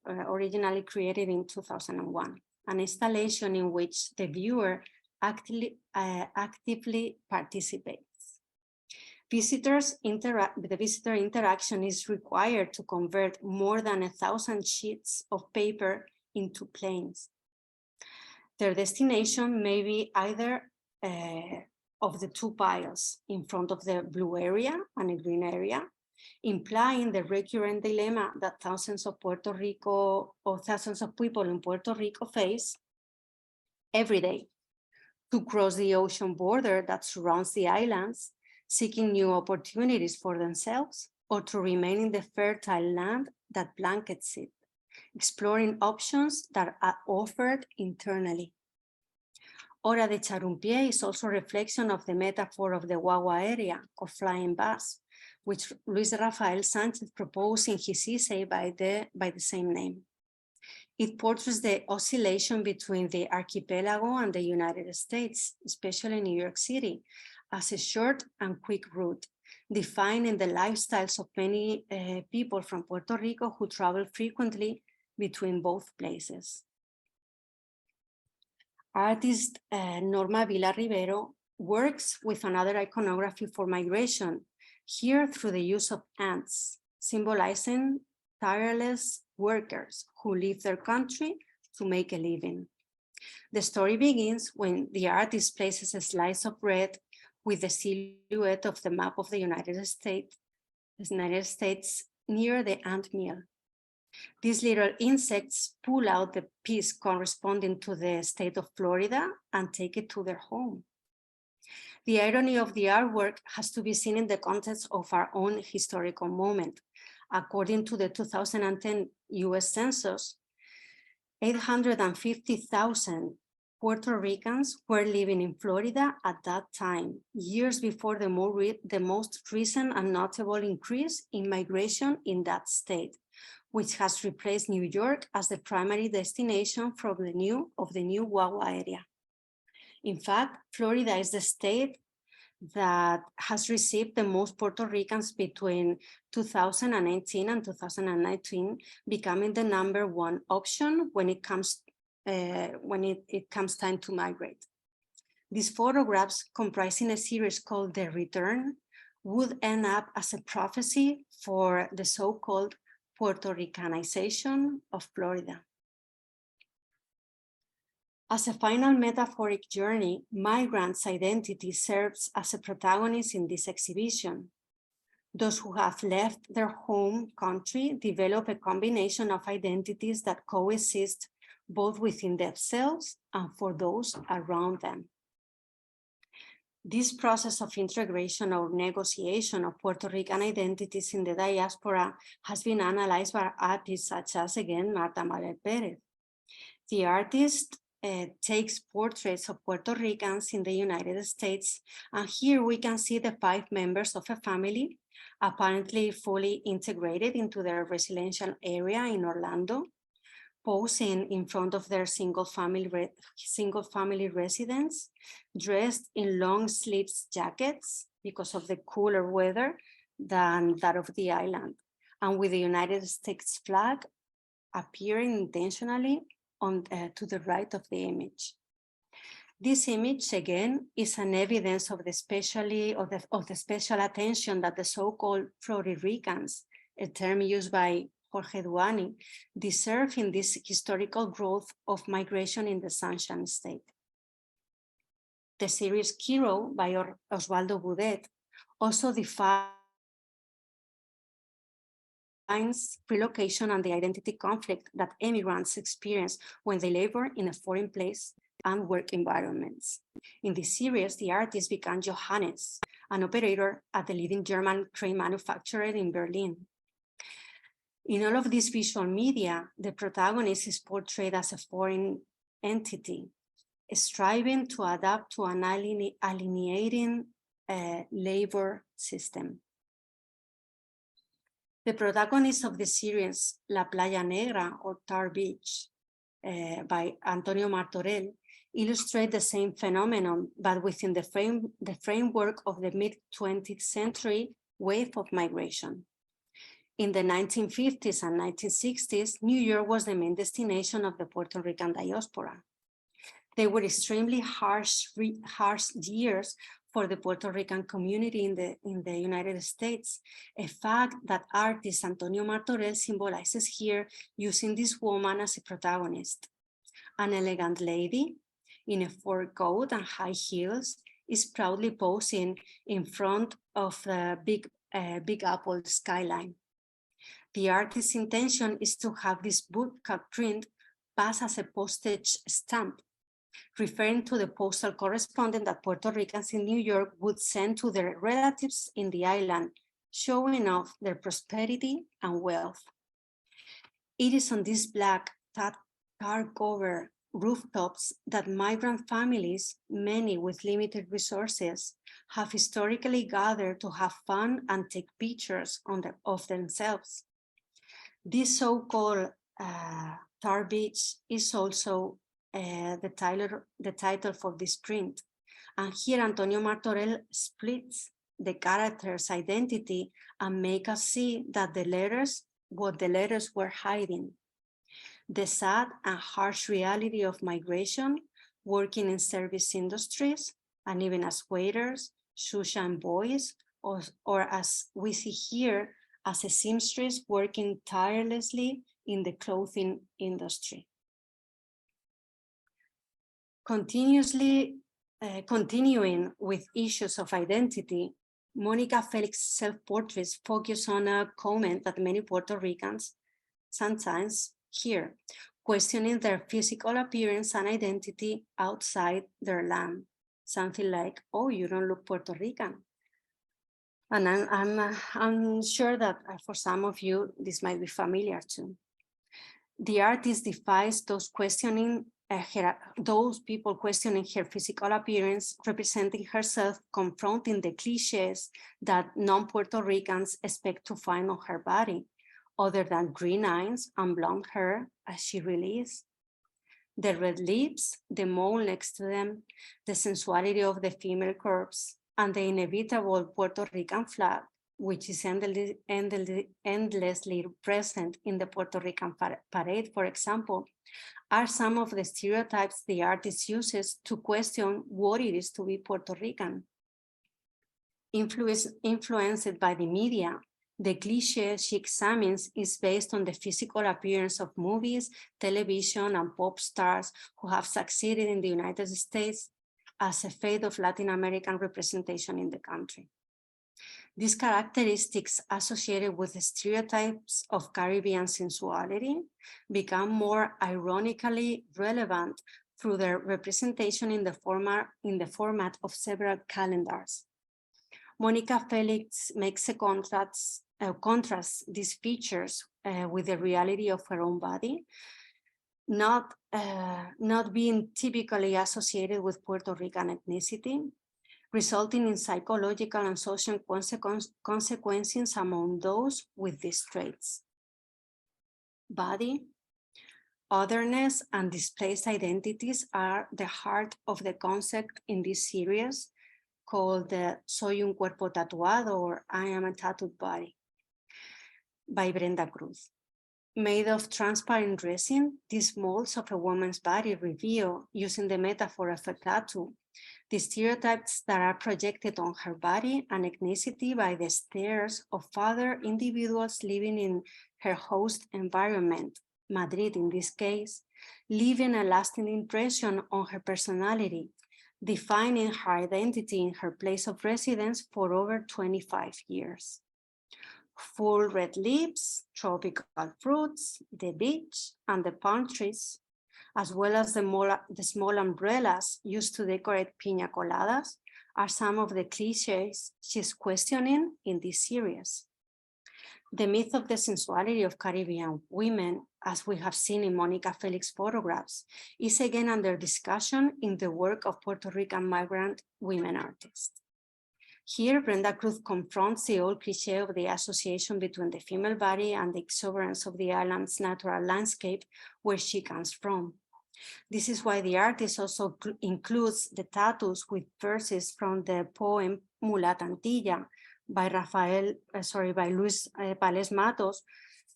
originally created in 2001, an installation in which the viewer actively participates. The visitor interaction is required to convert more than 1,000 sheets of paper into planes. Their destination may be either of the two piles in front of the blue area and a green area, implying the recurrent dilemma that thousands of people in Puerto Rico face every day: to cross the ocean border that surrounds the islands, seeking new opportunities for themselves, or to remain in the fertile land that blankets it, exploring options that are offered internally. Hora de echar un pie is also a reflection of the metaphor of the guagua area, or flying bus, which Luis Rafael Sanchez proposed in his essay by the same name. It portrays the oscillation between the archipelago and the United States, especially New York City, as a short and quick route, defining the lifestyles of many people from Puerto Rico who travel frequently between both places. Artist Norma Vila Rivero works with another iconography for migration, here through the use of ants, symbolizing tireless workers who leave their country to make a living. The story begins when the artist places a slice of bread with the silhouette of the map of the United States near the ant mill. These little insects pull out the piece corresponding to the state of Florida and take it to their home. The irony of the artwork has to be seen in the context of our own historical moment. According to the 2010 US Census, 850,000 Puerto Ricans were living in Florida at that time, years before the most recent and notable increase in migration in that state, which has replaced New York as the primary destination of the new guagua area. In fact, Florida is the state that has received the most Puerto Ricans between 2018 and 2019, becoming the #1 option when it comes time to migrate. These photographs, comprising a series called The Return, would end up as a prophecy for the so-called Puerto Ricanization of Florida. As a final metaphoric journey, migrants' identity serves as a protagonist in this exhibition. Those who have left their home country develop a combination of identities that coexist both within themselves and for those around them. This process of integration or negotiation of Puerto Rican identities in the diaspora has been analyzed by artists such as, again, Marta Marel Perez. The artist takes portraits of Puerto Ricans in the United States, and here we can see the 5 members of a family, apparently fully integrated into their residential area in Orlando, posing in front of their single family residence, dressed in long sleeves jackets because of the cooler weather than that of the island, and with the United States flag appearing intentionally on to the right of the image. This image, again, is an evidence of the special attention that the so-called Puerto Ricans, a term used by Jorge Duany, deserve in this historical growth of migration in the Sunshine State. The series Kiro by Osvaldo Boudet also defines relocation and the identity conflict that immigrants experience when they labor in a foreign place and work environments. In this series, the artist began Johannes, an operator at the leading German crane manufacturer in Berlin. In all of this visual media, the protagonist is portrayed as a foreign entity, striving to adapt to an alienating labor system. The protagonist of the series, La Playa Negra or Tar Beach by Antonio Martorell, illustrate the same phenomenon, but within the framework of the mid-20th century wave of migration. In the 1950s and 1960s, New York was the main destination of the Puerto Rican diaspora. They were extremely harsh years for the Puerto Rican community in the United States, a fact that artist Antonio Martorell symbolizes here using this woman as a protagonist. An elegant lady in a fur coat and high heels is proudly posing in front of the Big Apple skyline. The artist's intention is to have this bootcut print pass as a postage stamp, referring to the postal correspondence that Puerto Ricans in New York would send to their relatives in the island, showing off their prosperity and wealth. It is on these black tar-covered rooftops that migrant families, many with limited resources, have historically gathered to have fun and take pictures of themselves. This so-called Tar Beach is also the title for this print. And here Antonio Martorell splits the character's identity and make us see that what the letters were hiding. The sad and harsh reality of migration, working in service industries, and even as waiters, Shushan boys, or as we see here, as a seamstress working tirelessly in the clothing industry. Continuing with issues of identity, Monica Felix's self-portraits focus on a comment that many Puerto Ricans sometimes hear, questioning their physical appearance and identity outside their land. Something like, oh, you don't look Puerto Rican. And I'm sure that for some of you, this might be familiar too. The artist defies those people questioning her physical appearance, representing herself, confronting the cliches that non-Puerto Ricans expect to find on her body, other than green eyes and blonde hair, as she really is. The red lips, the mole next to them, the sensuality of the female curves, and the inevitable Puerto Rican flag, which is endlessly present in the Puerto Rican parade, for example, are some of the stereotypes the artist uses to question what it is to be Puerto Rican. Influenced by the media, the cliché she examines is based on the physical appearance of movies, television, and pop stars who have succeeded in the United States as a fate of Latin American representation in the country. These characteristics associated with the stereotypes of Caribbean sensuality become more ironically relevant through their representation in the format of several calendars. Monica Felix makes a contrast these features with the reality of her own body, not being typically associated with Puerto Rican ethnicity, resulting in psychological and social consequences among those with these traits. Body, otherness, and displaced identities are the heart of the concept in this series called the Soy un cuerpo tatuado, or I am a tattooed body, by Brenda Cruz. Made of transparent resin, these molds of a woman's body reveal, using the metaphor of a tattoo, the stereotypes that are projected on her body and ethnicity by the stares of other individuals living in her host environment, Madrid in this case, leaving a lasting impression on her personality, defining her identity in her place of residence for over 25 years. Full red lips, tropical fruits, the beach, and the palm trees, as well as the small umbrellas used to decorate piña coladas, are some of the cliches she's questioning in this series. The myth of the sensuality of Caribbean women, as we have seen in Monica Felix photographs, is again under discussion in the work of Puerto Rican migrant women artists. Here, Brenda Cruz confronts the old cliché of the association between the female body and the exuberance of the island's natural landscape where she comes from. This is why the artist also includes the tattoos with verses from the poem Mulatantilla by Luis Pales Matos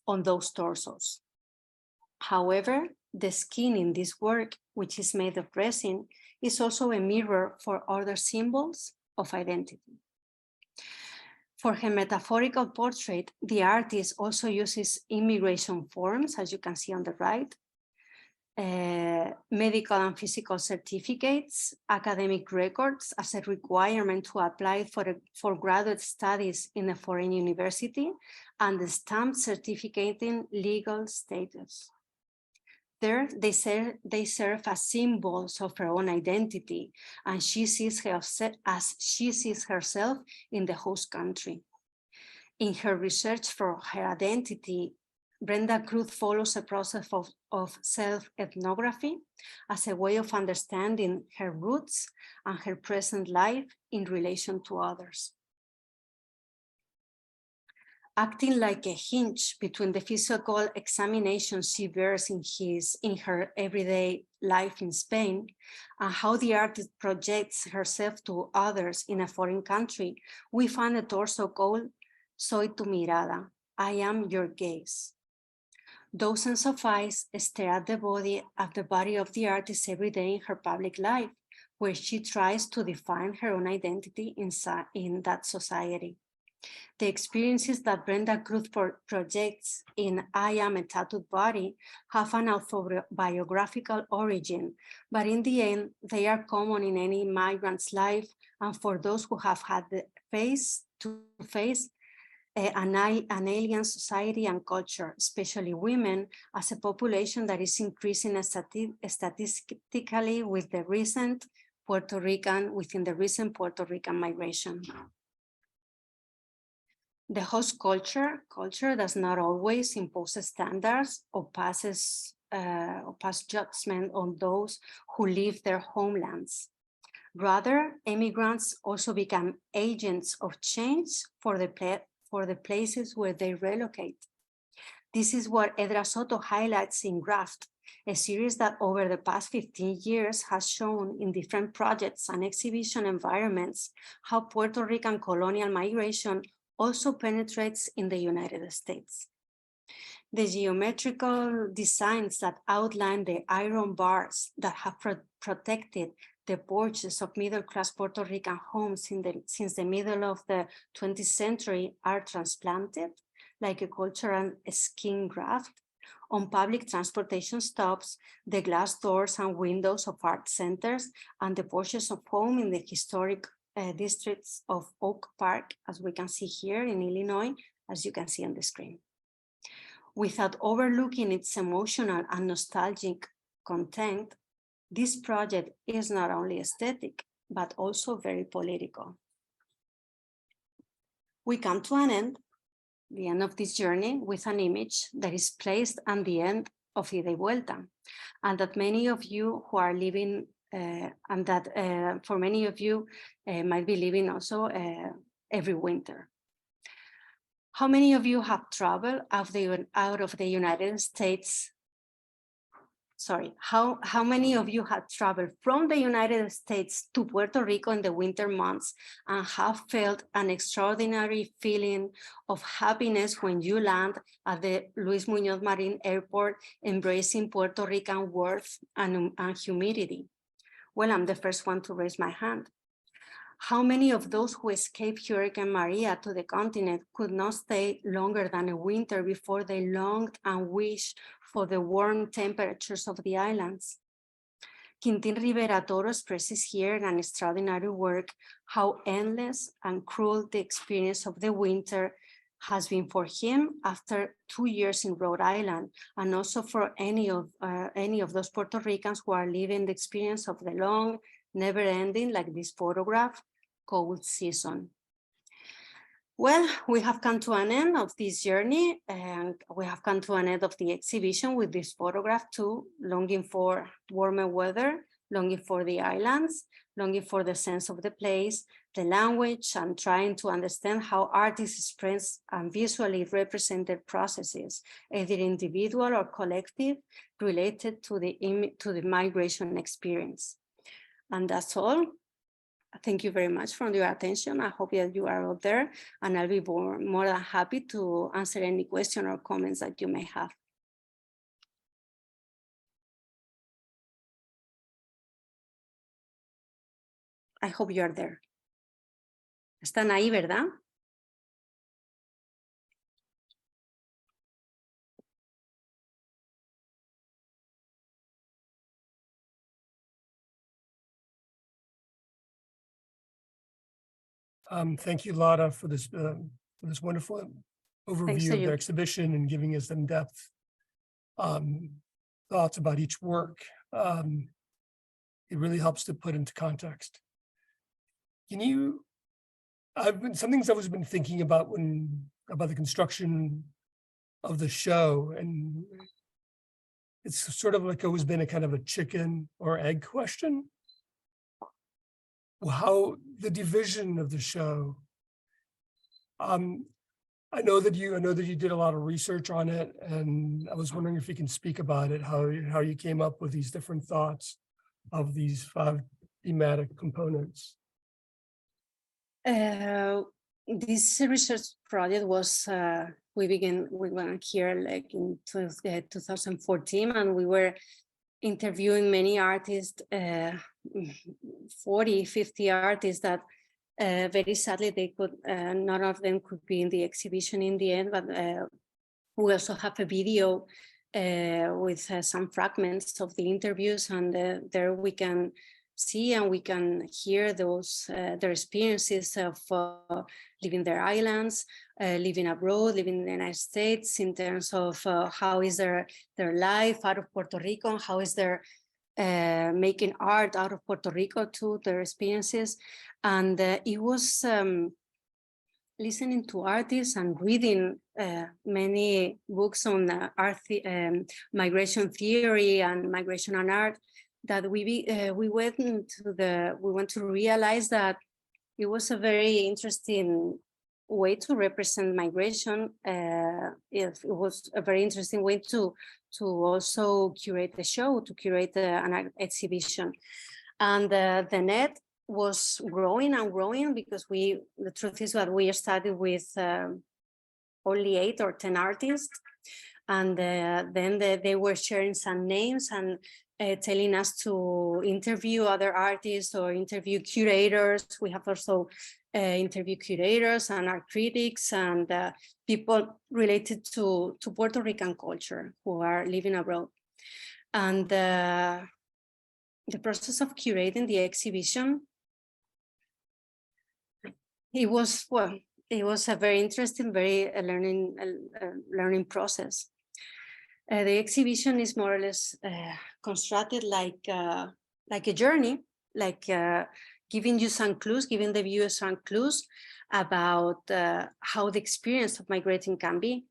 on those torsos. However, the skin in this work, which is made of resin, is also a mirror for other symbols of identity. For her metaphorical portrait, the artist also uses immigration forms, as you can see on the right, medical and physical certificates, academic records as a requirement to apply for graduate studies in a foreign university, and the stamp certificating legal status. There, they serve as symbols of her own identity, and she sees herself in the host country. In her research for her identity, Brenda Cruz follows a process of self-ethnography as a way of understanding her roots and her present life in relation to others. Acting like a hinge between the physical examination she bears in her everyday life in Spain and how the artist projects herself to others in a foreign country, we find a torso called Soy tu mirada, I am your gaze. Dozens of eyes stare at the body of the artist every day in her public life, where she tries to define her own identity in that society. The experiences that Brenda Cruz projects in I Am a Tattooed Body have an autobiographical origin, but in the end, they are common in any migrant's life, and for those who have had to face an alien society and culture, especially women, as a population that is increasing statistically within the recent Puerto Rican migration. The host culture does not always impose standards or pass judgment on those who leave their homelands. Rather, immigrants also become agents of change for the places where they relocate. This is what Edra Soto highlights in Graft, a series that over the past 15 years has shown in different projects and exhibition environments how Puerto Rican colonial migration also penetrates in the United States. The geometrical designs that outline the iron bars that have protected the porches of middle-class Puerto Rican homes since the middle of the 20th century are transplanted like a cultural skin graft. On public transportation stops, the glass doors and windows of art centers and the porches of home in the historic districts of Oak Park, as we can see here in Illinois, as you can see on the screen. Without overlooking its emotional and nostalgic content, this project is not only aesthetic, but also very political. We come to an end, the end of this journey, with an image that is placed at the end of the Vuelta, and that many of you who are living, and that for many of you might be living also every winter. How many of you have traveled out of the United States? Sorry, how many of you have traveled from the United States to Puerto Rico in the winter months and have felt an extraordinary feeling of happiness when you land at the Luis Muñoz Marin Airport, embracing Puerto Rican warmth and humidity? Well, I'm the first one to raise my hand. How many of those who escaped Hurricane Maria to the continent could not stay longer than a winter before they longed and wished for the warm temperatures of the islands? Quintín Rivera Toro expresses here in an extraordinary work how endless and cruel the experience of the winter has been for him after 2 years in Rhode Island, and also for any of those Puerto Ricans who are living the experience of the long, never ending, like this photograph, cold season. Well, we have come to an end of this journey, and we have come to an end of the exhibition with this photograph too, longing for warmer weather, longing for the islands, longing for the sense of the place, the language, and trying to understand how artists express and visually represented processes, either individual or collective, related to the migration experience. And that's all. Thank you very much for your attention. I hope that you are out there, and I'll be more than happy to answer any question or comments that you may have. I hope you are there. Están ahí, ¿verdad?
Thank you, Lara, for this wonderful overview of the exhibition and giving us in-depth thoughts about each work. It really helps to put into context. Some things I've been thinking about about the construction of the show, and it's sort of like always been a kind of a chicken or egg question. How the division of the show. I know that you did a lot of research on it, and I was wondering if you can speak about it, how you came up with these different thoughts of these 5 thematic components.
This research project was we went here like in 2014, and we were interviewing many artists, 40, 50 artists that very sadly they could, none of them could be in the exhibition in the end, but we also have a video with some fragments of the interviews, and there we can see and we can hear those their experiences of living their islands, living abroad, living in the United States, in terms of how is their life out of Puerto Rico, how is their making art out of Puerto Rico too, their experiences. And it was listening to artists and reading many books on migration theory and migration and art, that we went to realize that it was a very interesting way to represent migration. It was a very interesting way to also curate the show, to curate an art exhibition. And the net was growing and growing, because the truth is that we started with only 8 or 10 artists, and then they were sharing some names, and telling us to interview other artists or interview curators. We have also interviewed curators and art critics and people related to Puerto Rican culture who are living abroad. And the process of curating the exhibition, it was a very interesting, very learning process. The exhibition is more or less constructed like a journey, like giving you some clues, giving the viewers some clues about how the experience of migrating can be.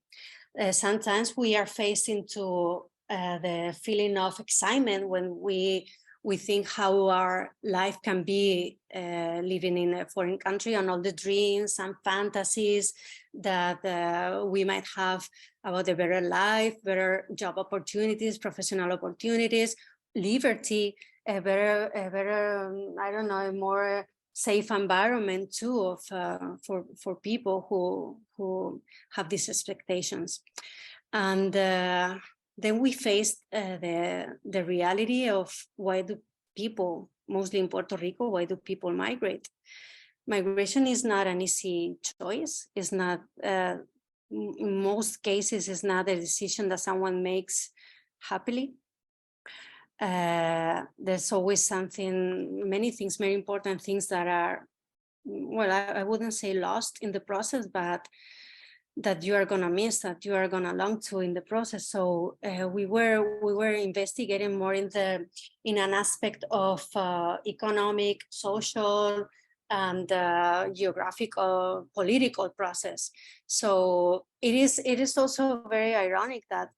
Sometimes we are faced into the feeling of excitement when we think how our life can be living in a foreign country, and all the dreams and fantasies that we might have about a better life, better job opportunities, professional opportunities, liberty, a better I don't know, a more safe environment too for people who have these expectations. And then we faced the reality of why do people, mostly in Puerto Rico, why do people migrate? Migration is not an easy choice. It's not, in most cases, it's not a decision that someone makes happily. There's always many things, very important things that are, well, I wouldn't say lost in the process, but that you are gonna miss, that you are gonna long to in the process. So we were investigating more in an aspect of economic, social, and geographical, political process. So it is also very ironic that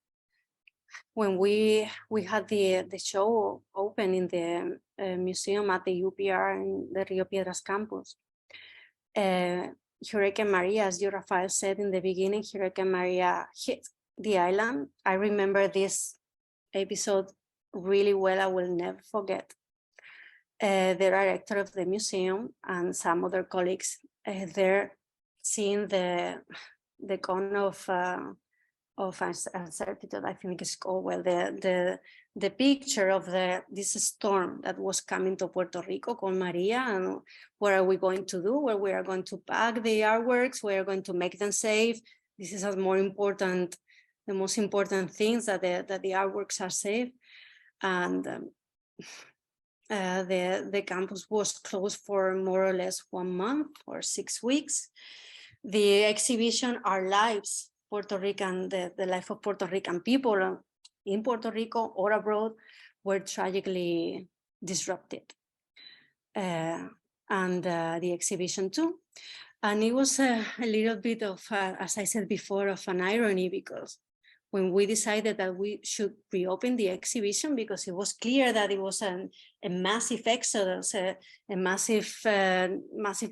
when we had the show open in the museum at the UPR in the Río Piedras Campus, Hurricane Maria, as you, Rafael, said in the beginning, Hurricane Maria hit the island. I remember this episode really well. I will never forget. The director of the museum and some other colleagues there seeing the cone of uncertainty, I think it's called, well, the picture of this storm that was coming to Puerto Rico called Maria, and what are we going to do? Where we are going to pack the artworks, we are going to make them safe. This is the most important things, that the artworks are safe. And the campus was closed for more or less 1 month or 6 weeks. The exhibition, Our Lives, Puerto Rican, the life of Puerto Rican people in Puerto Rico or abroad, were tragically disrupted. And the exhibition too. And it was a little bit of, as I said before, of an irony, because when we decided that we should reopen the exhibition, because it was clear that it was a massive exodus, a massive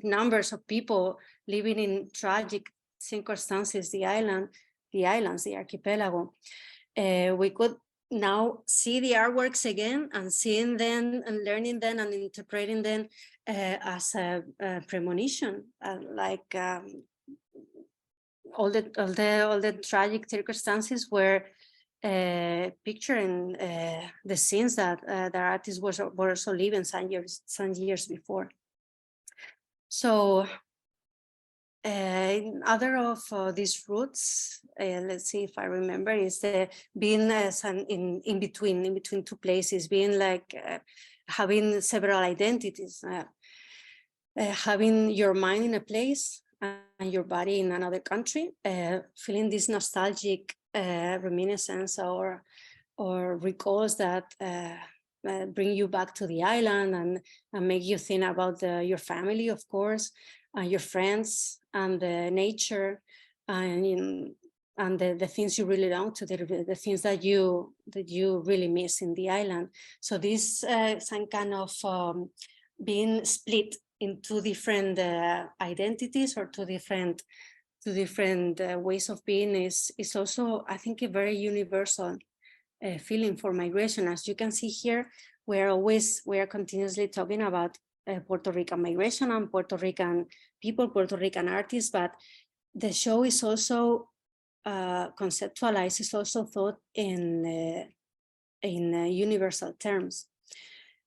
numbers of people living in tragic circumstances, the islands, the archipelago, we could now see the artworks again and seeing them and learning them and interpreting them as a premonition, like all the tragic circumstances were picturing the scenes that the artists were also living some years before. So other of these roots, let's see if I remember, is being in between two places, being like having several identities, having your mind in a place and your body in another country, feeling this nostalgic reminiscence or recalls that bring you back to the island and make you think about your family, of course, and your friends and the nature and the things you really long to, the things that you really miss in the island. So this some kind of being split in two different identities or two different ways of being is also, I think, a very universal feeling for migration. As you can see here, we are continuously talking about Puerto Rican migration and Puerto Rican people, Puerto Rican artists, but the show is also conceptualized, is also thought in in universal terms.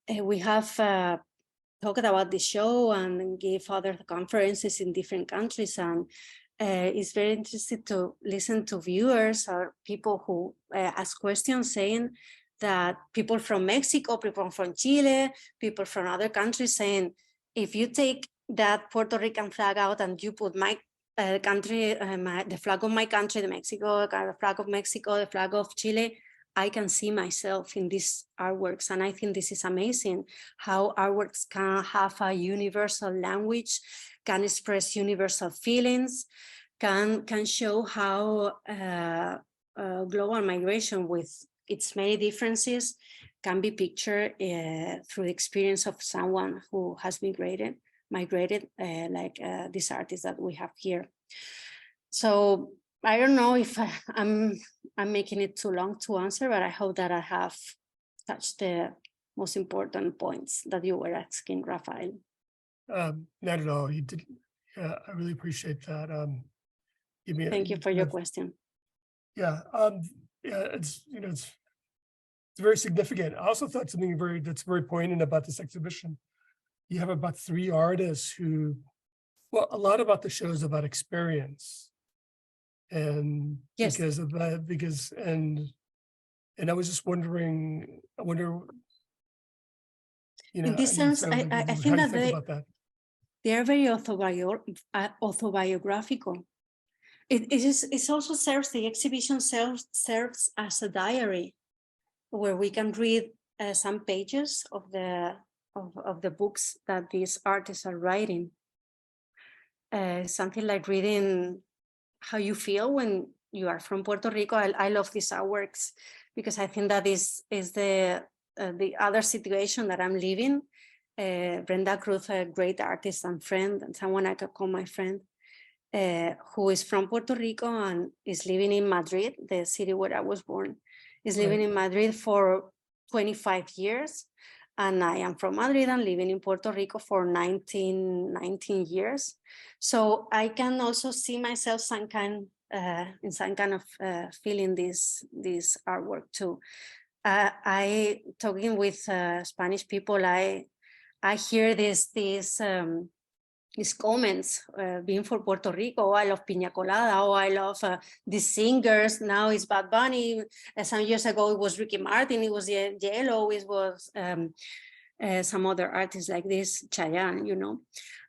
We have talked about the show and give other conferences in different countries, and it's very interesting to listen to viewers or people who ask questions, saying that people from Mexico, people from Chile, people from other countries saying, if you take that Puerto Rican flag out and you put my country, the flag of my country, the Mexico, the flag of Mexico, the flag of Chile, I can see myself in these artworks. And I think this is amazing, how artworks can have a universal language, can express universal feelings, can show how global migration with its many differences can be pictured through the experience of someone who has migrated, like these artists that we have here. So I don't know if I'm making it too long to answer, but I hope that I have touched the most important points that you were asking, Rafael.
Not at all. You did. I really appreciate that.
Thank you for your question.
Yeah. Yeah. It's very significant. I also thought something that's very poignant about this exhibition. You have about 3 artists who, well, a lot about the show is about experience. And
yes,
because I was just wondering, I wonder,
in this sense, I think that they are very autobiographical. It also serves, the exhibition serves as a diary where we can read some pages of the books that these artists are writing. Something like reading how you feel when you are from Puerto Rico. I love these artworks because I think that is the other situation that I'm living. Brenda Cruz, a great artist and friend, and someone I could call my friend, who is from Puerto Rico and is living in Madrid, the city where I was born, is living in Madrid for 25 years. And I am from Madrid and living in Puerto Rico for 19 years. So I can also see myself in some kind of feeling this artwork too. I talking with Spanish people, I hear these comments being for Puerto Rico. Oh, I love Piña Colada. Oh, I love these singers. Now it's Bad Bunny. Some years ago it was Ricky Martin. It was Yellow. It was some other artists like this, Chayanne, you know.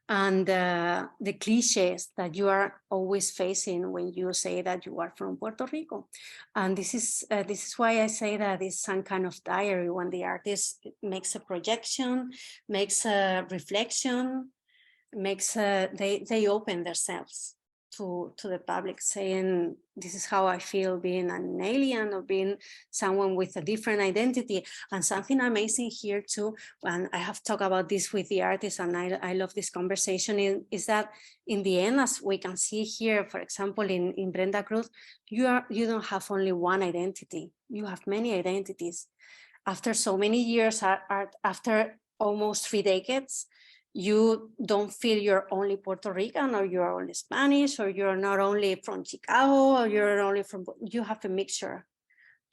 And the cliches that you are always facing when you say that you are from Puerto Rico. And this is why I say that it's some kind of diary when the artist makes a projection, makes a reflection, makes they open themselves to the public, saying this is how I feel being an alien or being someone with a different identity. And something amazing here too, and I have talked about this with the artists, and I love this conversation, is that in the end, as we can see here, for example, in Brenda Cruz, you don't have only one identity, you have many identities. After so many years, after almost 3 decades, you don't feel you're only Puerto Rican or you're only Spanish or you're not only from Chicago or you're only from, you have a mixture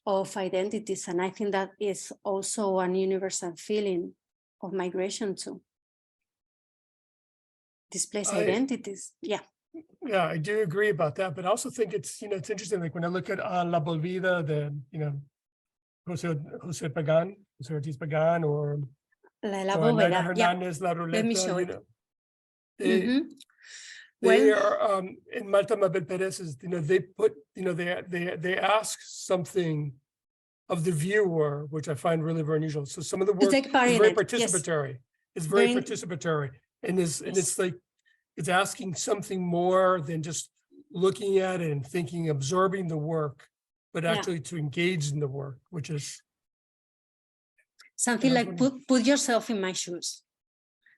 of identities. And I think that is also an universal feeling of migration too. Displaced identities, yeah.
Yeah, I do agree about that, but I also think it's, it's interesting, like when I look at La Volvida, Jose Ortiz Pagan, or
La Bóveda,
Hernandez, La Ruleta,
let me show it.
They are in Marta Mabel Perez's, they put, they ask something of the viewer, which I find really very unusual. So some of the work is very participatory. Yes. It's very participatory, and it's like it's asking something more than just looking at it and thinking, absorbing the work, but actually to engage in the work, which is
something like put yourself in my shoes.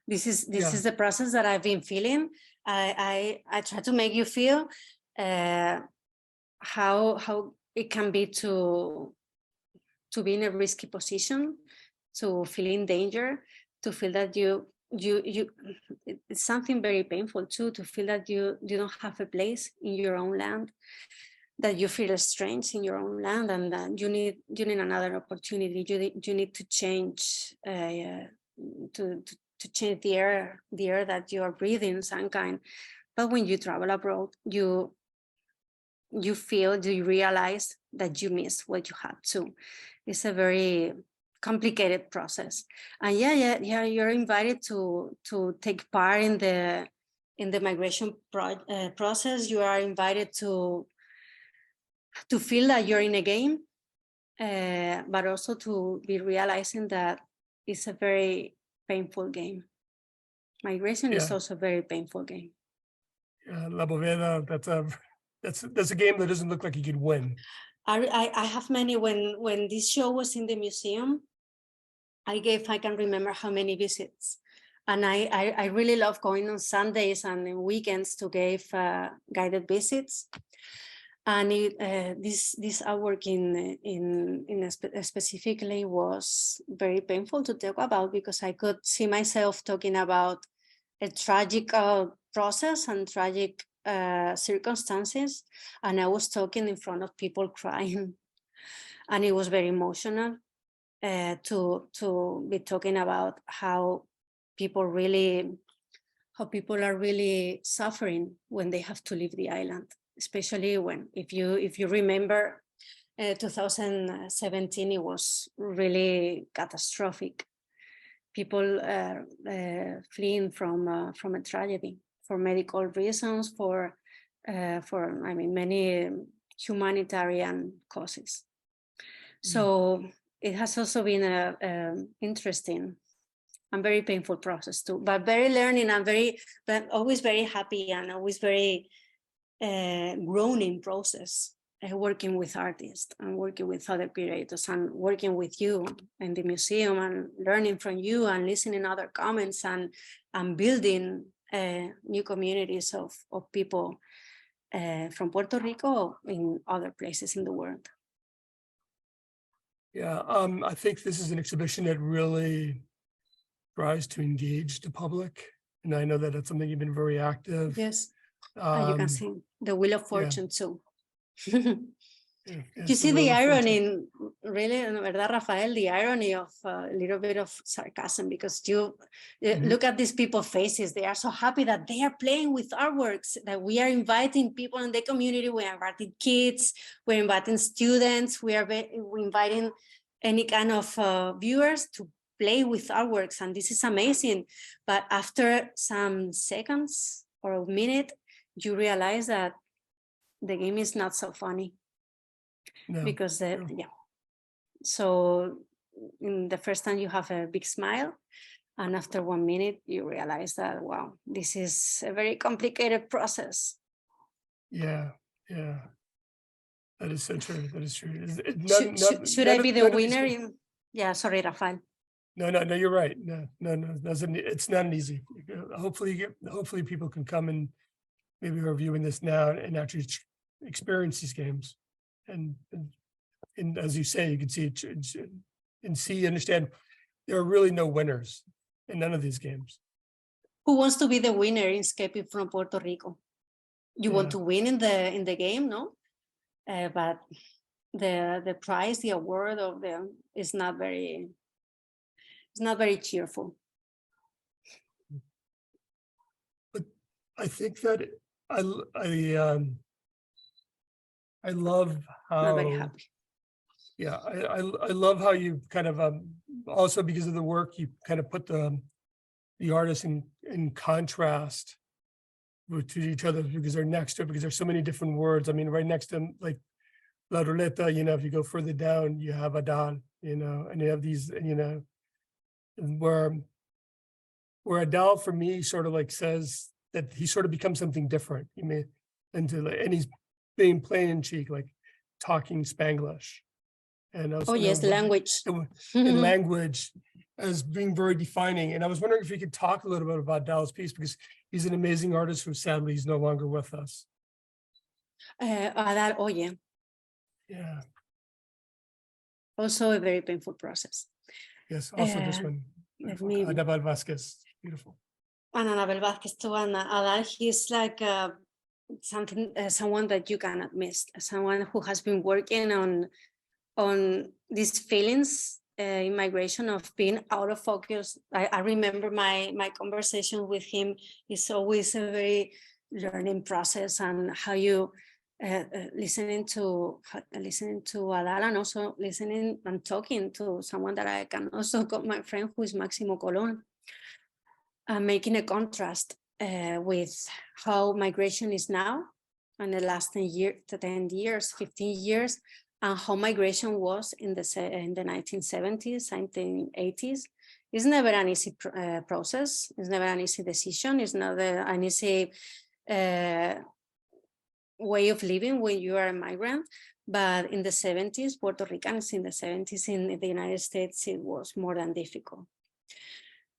This is the process that I've been feeling. I try to make you feel how it can be to be in a risky position, to feel in danger, to feel that you it's something very painful too, to feel that you don't have a place in your own land. that you feel strange in your own land, and that you need another opportunity. You need to change to change the air that you are breathing, some kind. But when you travel abroad, you realize that you miss what you had to. It's a very complicated process. And you're invited to take part in the migration process. You are invited to feel that you're in a game, but also to be realizing that it's a very painful game. Migration is also a very painful game.
Yeah, La Boveda, that's a game that doesn't look like you could win.
I have many. When this show was in the museum, I can remember how many visits. And I really love going on Sundays and weekends to give guided visits. And this artwork specifically was very painful to talk about, because I could see myself talking about a tragic process and tragic circumstances, and I was talking in front of people crying, and it was very emotional to be talking about how people are really suffering when they have to leave the island, especially if you remember 2017, it was really catastrophic. People fleeing from a tragedy for medical reasons, for many humanitarian causes. So it has also been a interesting and very painful process too, but very learning and but always very happy and always very growing process. Working with artists and working with other curators and working with you in the museum and learning from you and listening other comments and building new communities of people from Puerto Rico in other places in the world.
Yeah, I think this is an exhibition that really tries to engage the public. And I know that it's something you've been very active.
Yes, you can see the Wheel of Fortune too. You see the irony, really, ¿verdad, Rafael? The irony of a little bit of sarcasm, because you look at these people's faces. They are so happy that they are playing with artworks, that we are inviting people in the community. We are inviting kids, we're inviting students, we're inviting any kind of viewers to play with artworks. And this is amazing. But after some seconds or a minute, you realize that the game is not so funny. No, because so in the first time you have a big smile, and after 1 minute you realize that, wow, this is a very complicated process. That is so true. That is true. Should I be the winner? Sorry, Rafael.
No, you're right. No, it's not an easy. Hopefully people can come and maybe we're viewing this now and actually experience these games. And as you say, you can see and understand there are really no winners in none of these games.
Who wants to be the winner in escaping from Puerto Rico? You want to win in the game, no? But the prize, the award of them is not very cheerful.
But I think that I love how.
Not very happy.
Yeah, I love how you kind of also, because of the work, you kind of put the artists in contrast to each other, because they're next to it, because there's so many different words. I mean, right next to them, like La Ruleta, if you go further down, you have Adal, and you have these, where Adal for me sort of like says that he sort of becomes something different. And he's being plain in cheek, like talking Spanglish. And
language.
And language as being very defining. And I was wondering if you could talk a little bit about Adal's piece, because he's an amazing artist who sadly is no longer with us.
Adal,
yeah.
Also a very painful process.
Yes, also this one. Anabel Vasquez, beautiful.
And Anabel Vasquez too. And Adal, he's like something, someone that you cannot miss, someone who has been working on these feelings in migration of being out of focus. I remember my conversation with him is always a very learning process, and how you listening to Adal, and also listening and talking to someone that I can also call my friend, who is Máximo Colón, making a contrast with how migration is now in the last 10 years, 15 years, and how migration was in the 1970s, 1980s. It's never an easy process. It's never an easy decision. It's not an easy way of living when you are a migrant. But in the 70s, Puerto Ricans in the 70s in the United States, it was more than difficult.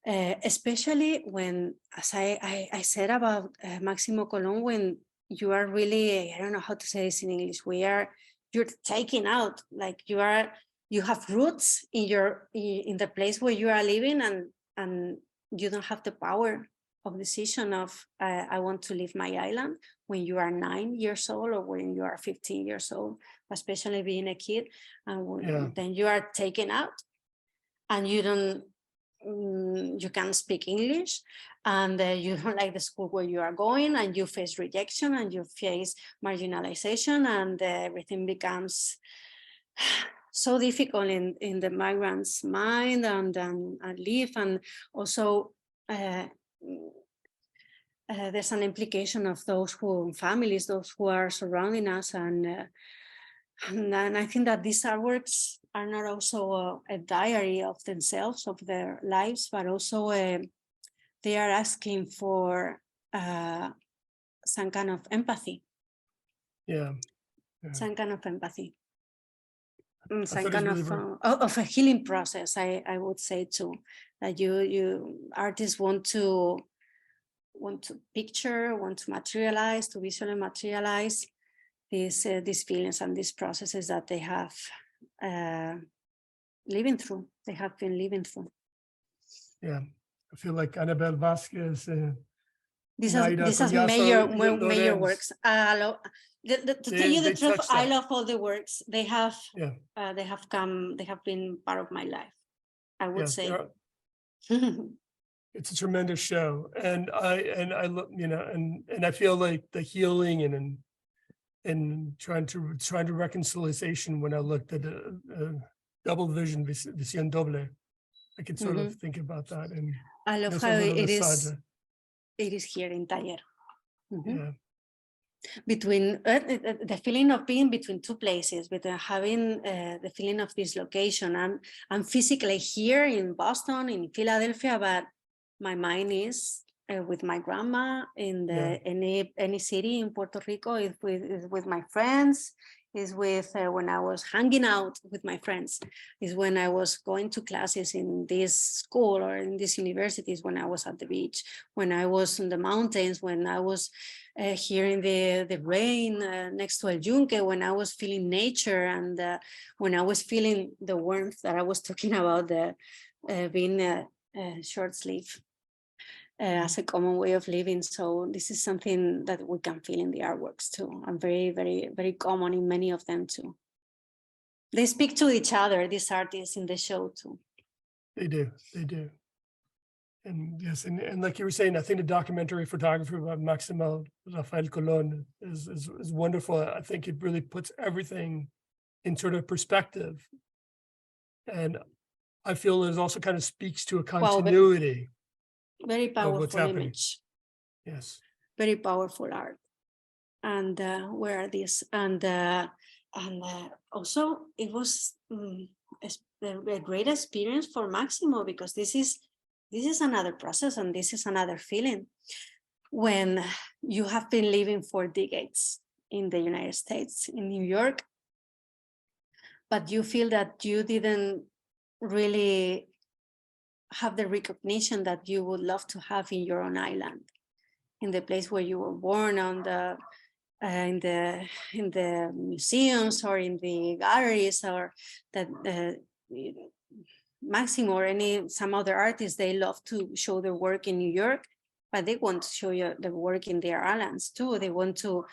Especially when, as I said about Máximo Colón, when you are really, I don't know how to say this in English, you're taken out, like you have roots in the place where you are living, and you don't have the power of decision of I want to leave my island when you are 9 years old, or when you are 15 years old, especially being a kid, and then you are taken out, and you can't speak English, and you don't like the school where you are going, and you face rejection, and you face marginalization, and everything becomes so difficult in the migrant's mind and live. And also there's an implication of those families, those who are surrounding us, and I think that these artworks are not also a diary of themselves, of their lives, but also they are asking for some kind of empathy. Yeah. Some kind of empathy. Some kind of a healing process, I would say too, that you artists want to picture, want to materialize, to visually materialize these feelings and these processes that they have living through. They have been living through. Yeah, I feel like Anabel Vasquez. These are major works. To tell you the truth, I love all the works. They have been part of my life, I would say. It's a tremendous show, and I love, and I feel like the healing and trying to reconciliation. When I looked at double vision, visión doble, I could sort of think about that. And I love how it is here in Taller. Yeah. Between the feeling of being between two places, between having the feeling of dislocation. I'm physically here in Boston, in Philadelphia, but my mind is with my grandma in any city in Puerto Rico. Is with my friends. Is with when I was hanging out with my friends. Is when I was going to classes in this school or in these universities. When I was at the beach. When I was in the mountains. When I was hearing the rain next to El Yunque. When I was feeling nature, and when I was feeling the warmth that I was talking about, being a short sleeve. As a common way of living. So this is something that we can feel in the artworks too, and very, very, very common in many of them too. They speak to each other, these artists in the show too. They do. And yes, and like you were saying, I think the documentary photography about Máximo Rafael Colón is wonderful. I think it really puts everything in sort of perspective. And I feel it also kind of speaks to a continuity. Very powerful image. Yes. Very powerful art. And where are these? And also it was a great experience for Máximo, because this is another process, and this is another feeling. When you have been living for decades in the United States, in New York, but you feel that you didn't really have the recognition that you would love to have in your own island, in the place where you were born, on the in the museums or in the galleries, or that Máximo or some other artists, they love to show their work in New York, but they want to show you the work in their islands too. They want to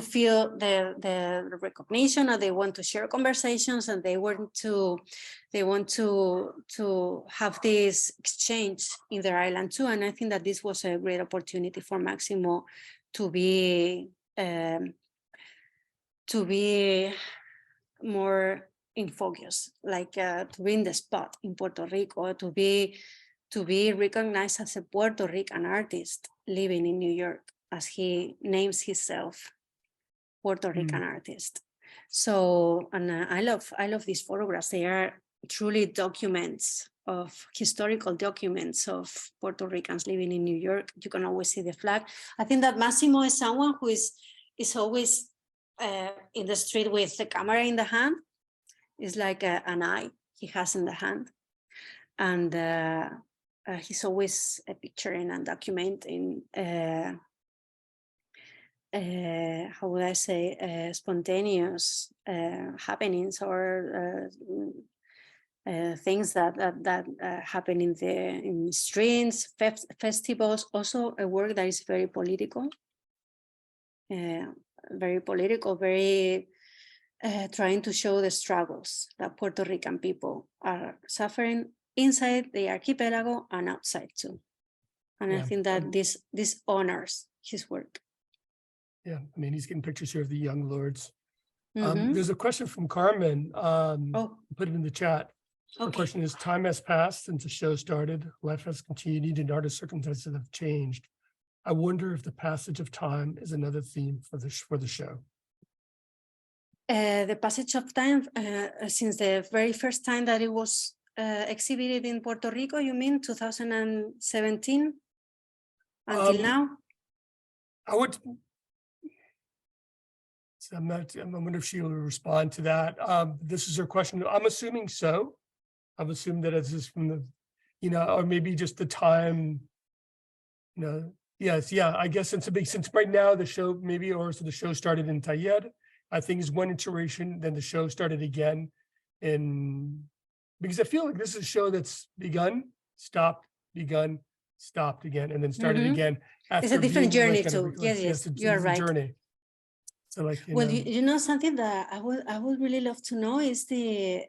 feel the recognition, or they want to share conversations, and they want to have this exchange in their island too. And I think that this was a great opportunity for Maximo to be more in focus, like to be in the spot in Puerto Rico, to be recognized as a Puerto Rican artist living in New York, as he names himself, Puerto Rican artist. So, and I love these photographs. They are truly historical documents of Puerto Ricans living in New York. You can always see the flag. I think that Massimo is someone who is always in the street with the camera in the hand. It's like an eye he has in the hand. And he's always picturing and documenting, how would I say, spontaneous happenings or things that happen in the streets, festivals. Also a work that is very political, very trying to show the struggles that Puerto Rican people are suffering inside the archipelago and outside too. And I think that this honors his work.
Yeah, I mean, he's getting pictures here of the young lords. There's a question from Carmen. Put it in the chat. The question is, time has passed since the show started. Life has continued and artist circumstances have changed. I wonder if the passage of time is another theme for the show.
The passage of time since the very first time that it was exhibited in Puerto Rico, you mean 2017 until now?
I would. So I wonder if she will respond to that. This is her question. I'm assuming so. I've assumed that it's just from the, or maybe just the time. Yes, yeah. I guess since right now the show so the show started in Tayed. I think is one iteration. Then the show started again because I feel like this is a show that's begun, stopped, stopped again, and then started again.
It's a different journey too. Yes, you are right.
Journey. So like,
something that I would really love to know is the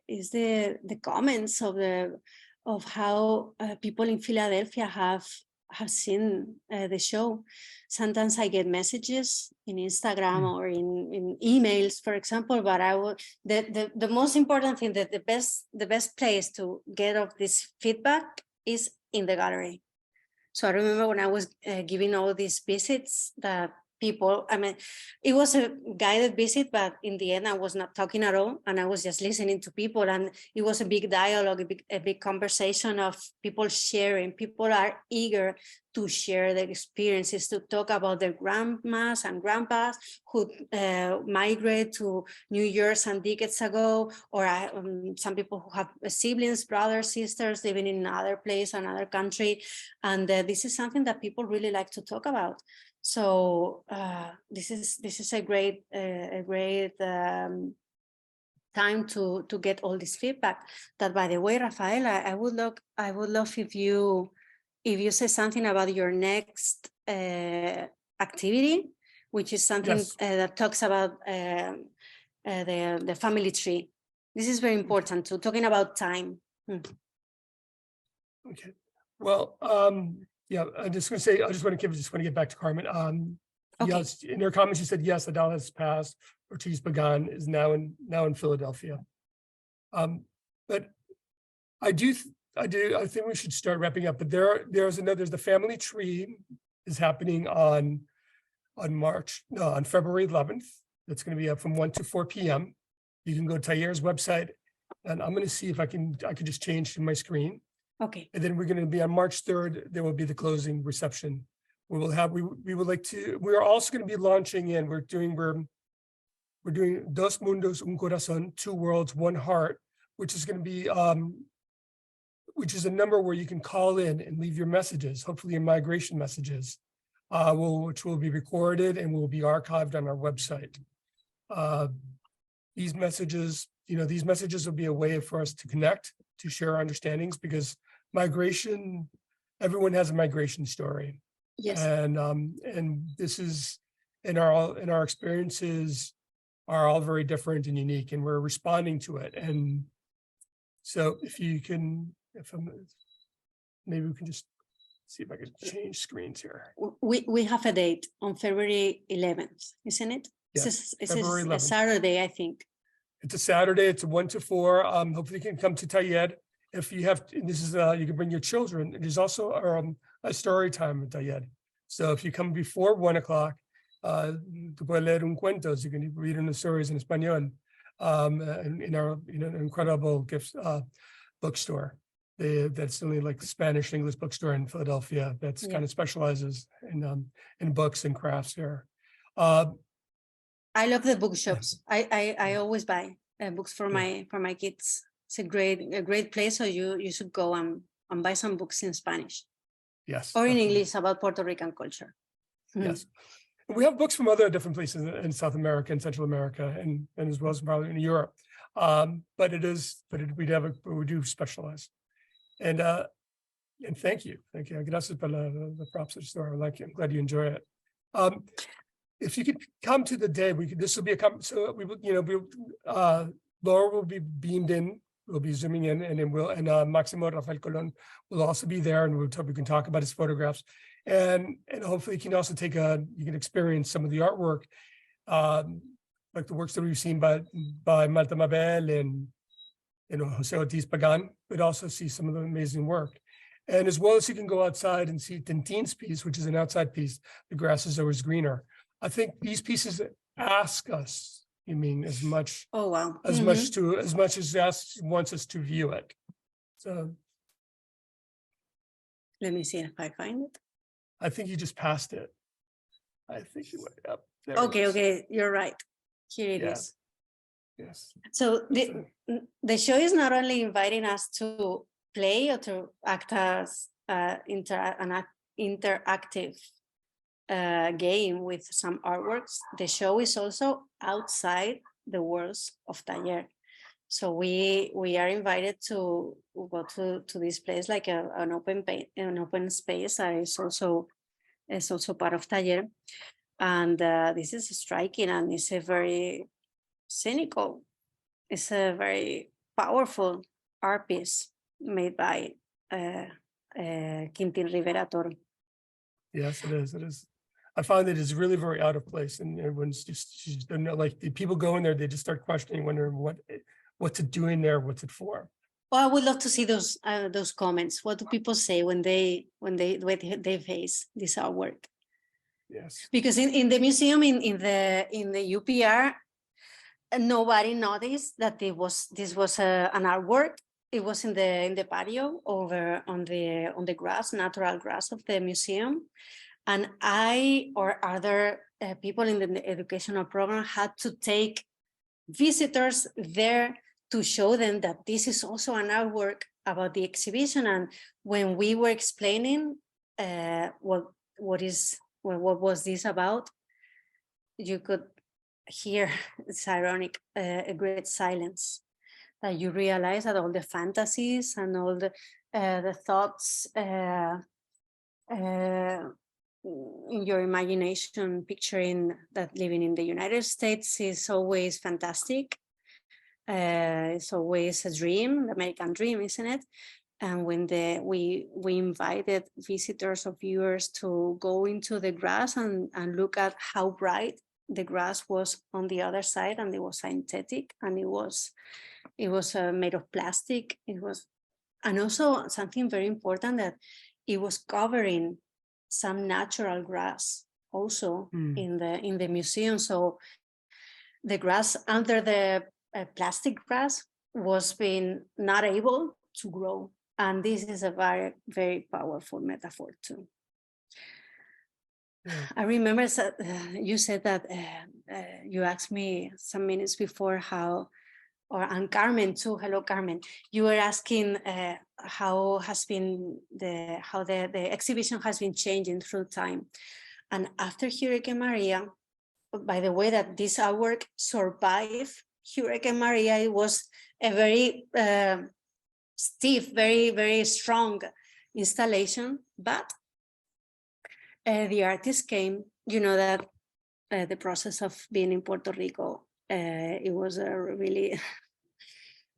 comments of how people in Philadelphia have seen the show. Sometimes I get messages in Instagram or in emails, for example, but the most important thing, that the best place to get of this feedback is in the gallery. So I remember when I was giving all these visits that people, it was a guided visit, but in the end I was not talking at all, and I was just listening to people, and it was a big dialogue, a big conversation of people sharing. People are eager to share their experiences, to talk about their grandmas and grandpas who migrate to New York some decades ago, or some people who have siblings, brothers, sisters living in another place, another country, and this is something that people really like to talk about. So this is a great time to get all this feedback. That, by the way, Rafaela, I would love if you say something about your next activity, which is something that talks about the family tree. This is very important too, talking about time.
Okay. Well, yeah, I just want to get back to Carmen. Yes, in her comments, she said, yes, the dollar has passed. Ortiz Pagan is now in Philadelphia. But I think we should start wrapping up. But there's the family tree is happening on February 11th. That's going to be up from 1 to 4 p.m. You can go to Tayer's website, and I'm going to see if I can just change my screen.
Okay.
And then we're going to be on March 3rd. There will be the closing reception. We are also going to be launching in. We're doing Dos Mundos, Un Corazón, 2 Worlds, 1 Heart, which is going to be which is a number where you can call in and leave your messages, hopefully your migration messages, which will be recorded and will be archived on our website. These messages will be a way for us to connect, to share our understandings, because migration, everyone has a migration story.
Yes.
And this is, in our experiences are all very different and unique, and we're responding to it. And so if you can, maybe we can just see if I can change screens here.
We have a date on February 11th, isn't it?
Yes,
It's
February
a
11th.
Saturday, I think.
It's a Saturday. It's a 1 to 4. Hopefully you can come to Tayed. If you have, this is, you can bring your children. There's also a story time at Tayed. So if you come before 1 o'clock, tú puedes leer un cuento, so you can read in the stories in Espanol, in our, an incredible gift bookstore. That's only like Spanish English bookstore in Philadelphia. That's kind of specializes in books and crafts here.
I love the bookshops. I always buy books for my kids. It's a great place. So you should go and buy some books in Spanish.
Yes.
Or in
definitely.
English about Puerto Rican culture.
Yes. We have books from other different places in South America and Central America, and as well as probably in Europe. But we do specialize. And thank you. Gracias por the props of the store. I like it. I'm glad you enjoy it. If you could come to the day, this will be so we will, Laura will be beamed in. We'll be zooming in, and then Maximo Rafael Colon will also be there, and we can talk about his photographs, and hopefully you can also you can experience some of the artwork, like the works that we've seen by Marta Mabel and Jose Ortiz Pagan, but also see some of the amazing work. And as well as you can go outside and see Quintín's piece, which is an outside piece, The Grass is Always Greener. I think these pieces ask us, as much.
Oh wow!
As much as wants us to view it. So
let me see if I find it.
I think you just passed it. I think you went up. There
okay, you're right. Here it is.
Yes.
So the show is not only inviting us to play or to act as an interactive game with some artworks. The show is also outside the walls of Taller. So we are invited to go to this place, like an open space that is also part of Taller. And this is striking, and it's a very cynical, it's a very powerful art piece made by Quintín Rivera Toro.
Yes, it is. It is. I find that it's really very out of place, and everyone's just like the people go in there, they just start questioning, wondering what's it doing there, what's it for.
Well, I would love to see those comments. What do people say when they face this artwork?
Yes,
because in the museum in the UPR, nobody noticed that this was an artwork. It was in the patio over on the grass, natural grass of the museum. And I or other people in the educational program had to take visitors there to show them that this is also an artwork about the exhibition. And when we were explaining what was this about, you could hear, it's ironic, a great silence. That you realize that all the fantasies and all the thoughts in your imagination, picturing that living in the United States is always fantastic. It's always a dream, the American dream, isn't it? And when we invited visitors or viewers to go into the grass and look at how bright the grass was on the other side, and it was synthetic, and it was made of plastic. It was, and also something very important, that it was covering some natural grass also in the museum. So the grass under the plastic grass was being not able to grow, and this is a very, very powerful metaphor too. I remember you said that you asked me some minutes before how, and Carmen too. Hello, Carmen. You were asking how the exhibition has been changing through time, and after Hurricane Maria. By the way, that this artwork survived Hurricane Maria. It was a very stiff, very, very strong installation, but The artist came, you know that the process of being in Puerto Rico, it was really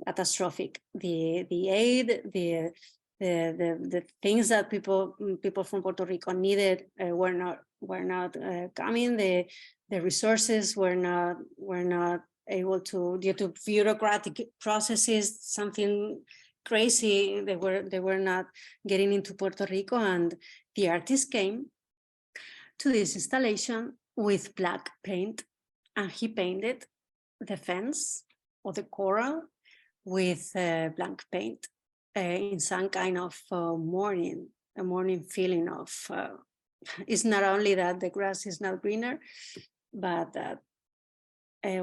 catastrophic. The aid, the things that people from Puerto Rico needed were not coming. The resources were not able to, due to bureaucratic processes, something crazy. They were not getting into Puerto Rico, and the artist came to this installation with black paint, and he painted the fence or the coral with blank paint in some kind of morning feeling of, it's not only that the grass is not greener, but that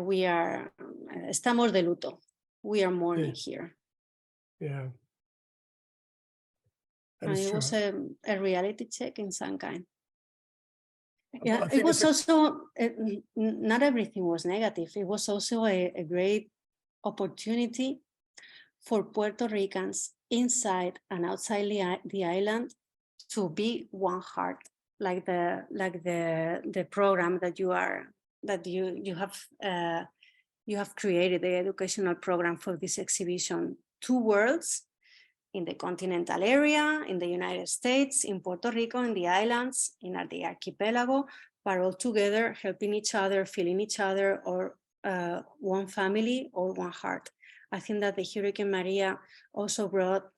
we are, estamos de luto. We are mourning here.
Yeah.
And it was a reality check in some kind. Yeah,
Well,
it was also, not everything was negative. It was also a great opportunity for Puerto Ricans inside and outside the island to be one heart, like the program that you have created, the educational program for this exhibition. Two worlds in the continental area, in the United States, in Puerto Rico, in the islands, in the archipelago, but all together helping each other, feeling each other, or one family or one heart. I think that the Hurricane Maria also brought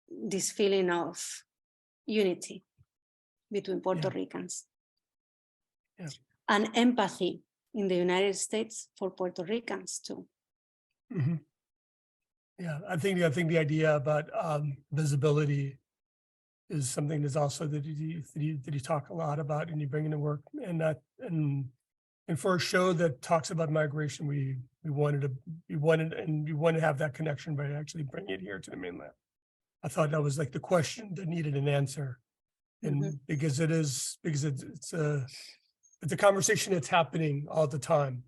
this feeling of unity between Puerto Ricans.
Yeah.
And empathy in the United States for Puerto Ricans too.
Mm-hmm. Yeah, I think the idea about visibility is something that's also that you talk a lot about, and you bring into work, and for a show that talks about migration, we wanted to have that connection by actually bringing it here to the mainland. I thought that was like the question that needed an answer, and because it's a conversation that's happening all the time.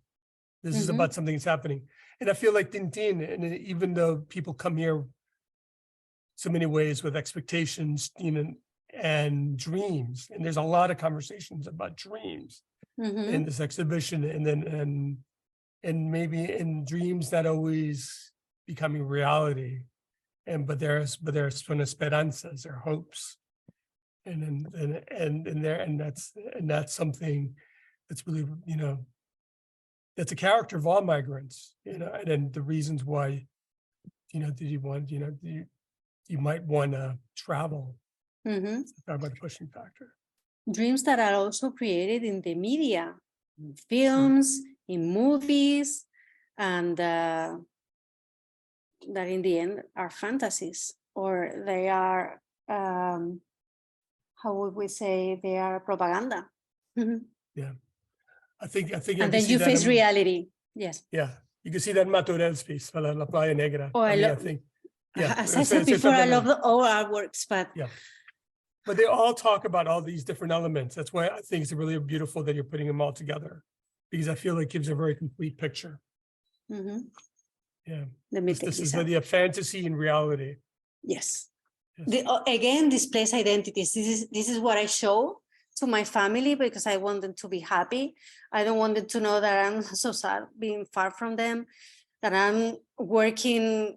This is about something that's happening. And I feel like Quintín, and even though people come here so many ways with expectations, and dreams, and there's a lot of conversations about dreams in this exhibition, and maybe in dreams not always becoming reality, but there's some esperanzas or hopes, and that's something that's really, that's a character of all migrants, and then the reasons why, you might want to travel. Talk about the pushing factor.
Dreams that are also created in the media, in films, in movies, and that in the end are fantasies, or they are, how would we say, they are propaganda.
Yeah. I think.
And then you face reality. Yes.
Yeah, you can see that in Maturel's piece, La Playa Negra.
Oh, I
think. Yeah,
as I said before, I love all our works, but
yeah, but they all talk about all these different elements. That's why I think it's really beautiful that you're putting them all together, because I feel it gives a very complete picture. Yeah, this is the fantasy and reality.
Yes. Again, displaced identities. This is what I show to my family, because I want them to be happy. I don't want them to know that I'm so sad being far from them, that I'm working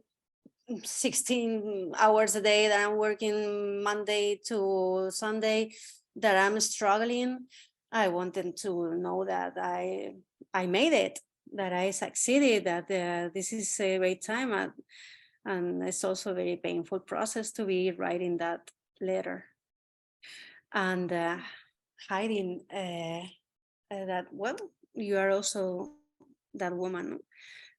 16 hours a day, that I'm working Monday to Sunday, that I'm struggling. I want them to know that I made it, that I succeeded, that this is a great time. And it's also a very painful process to be writing that letter and hiding that, well, you are also that woman,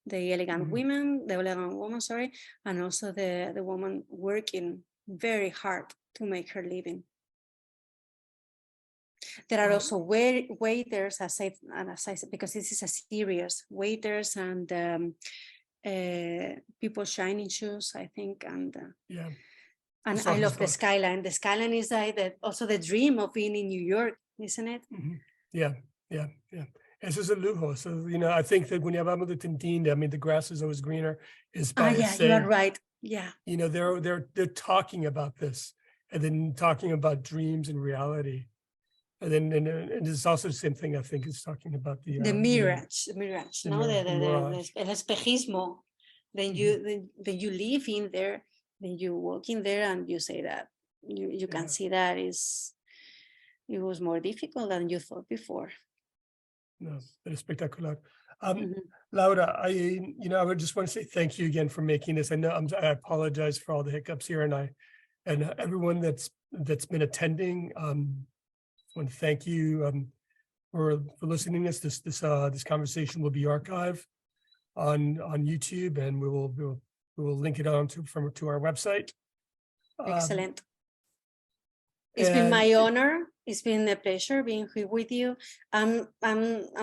the elegant woman, sorry, and also the woman working very hard to make her living. There are also waiters, as I said, because this is a series, waiters and people shining shoes, I think, and and I love the skyline. The skyline is also the dream of being in New York, isn't it?
Yeah. This is a lujo. So, I think that when you have the Quintín, I mean, the grass is always greener. Is by saying,
you are right. Yeah.
They're talking about this, and then talking about dreams and reality. and it's also the same thing, I think, is talking about the
mirage,
the
no,
mirage.
el espejismo. Then then you live in there, then you walk in there, and you say that you can see that it was more difficult than you thought before.
No, that is spectacular. Laura, I would just want to say thank you again for making this. I know I apologize for all the hiccups here, and everyone that's been attending. I want to thank you for listening to this. This conversation will be archived on YouTube, and we will link it on to our website.
Excellent. It's been my honor. It's been a pleasure being here with you. I'm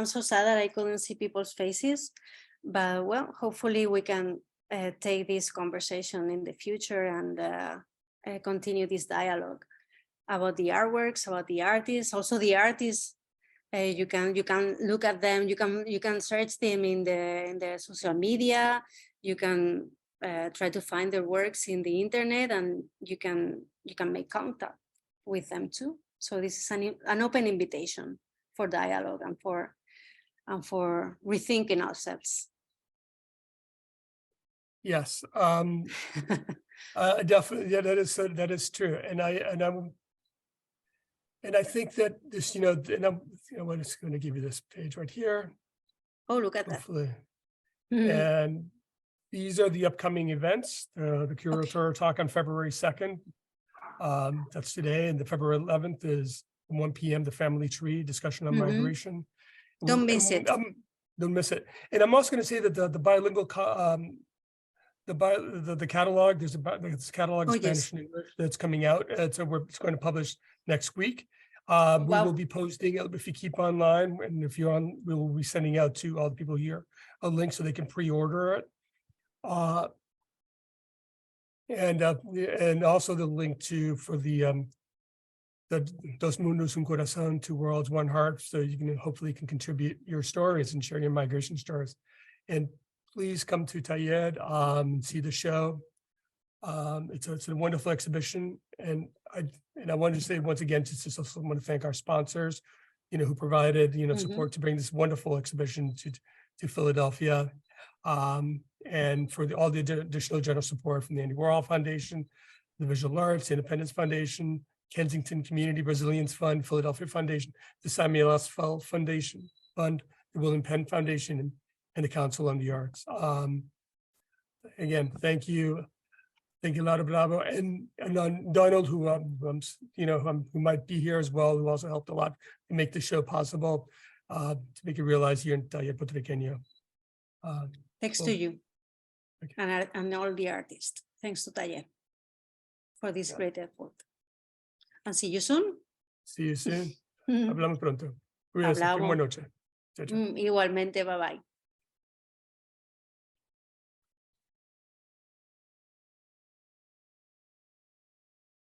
so sad that I couldn't see people's faces, but well, hopefully we can take this conversation in the future and continue this dialogue about the artworks, about the artists. Also, the artists, you can look at them. You can search them in the social media. You can try to find their works in the internet, and you can make contact with them too. So this is an open invitation for dialogue and for rethinking ourselves.
Yes, definitely. Yeah, that is true. And I think that this, and I'm just going to give you this page right here.
Oh, look at
hopefully. And these are the upcoming events. The Curatorial talk on February 2nd. That's today, and the February 11th is 1 p.m. the family tree discussion on migration.
Don't miss it.
Don't miss it. And I'm also going to say that the bilingual the catalog, there's a catalog in Spanish and English that's coming out. It's going to publish next week. We will be posting it if you keep online, and if you're on, we will be sending out to all the people here a link so they can pre-order it. And also the link for the Dos Mundos Un Corazón, 2 Worlds, 1 Heart, so you can hopefully contribute your stories and share your migration stories. And please come to Taller, see the show. It's a wonderful exhibition, and I wanted to say once again, just also want to thank our sponsors, who provided support to bring this wonderful exhibition to Philadelphia. And for all the additional general support from the Andy Warhol Foundation, the Visual Arts, Independence Foundation, Kensington Community Resilience Fund, Philadelphia Foundation, the Samuel S. Feld Foundation Fund, the William Penn Foundation, and the Council on the Arts. Again, thank you, Laura Bravo, and Donald, who might be here as well, who also helped a lot to make the show possible, to make it realized here in Taller Puertorriqueño.
Thanks to you and all the artists. Thanks to Taller for this great effort. And see you soon.
See you soon. Hablamos pronto. Cuídense. Buenas noches. Chao, chao.
Igualmente, bye bye.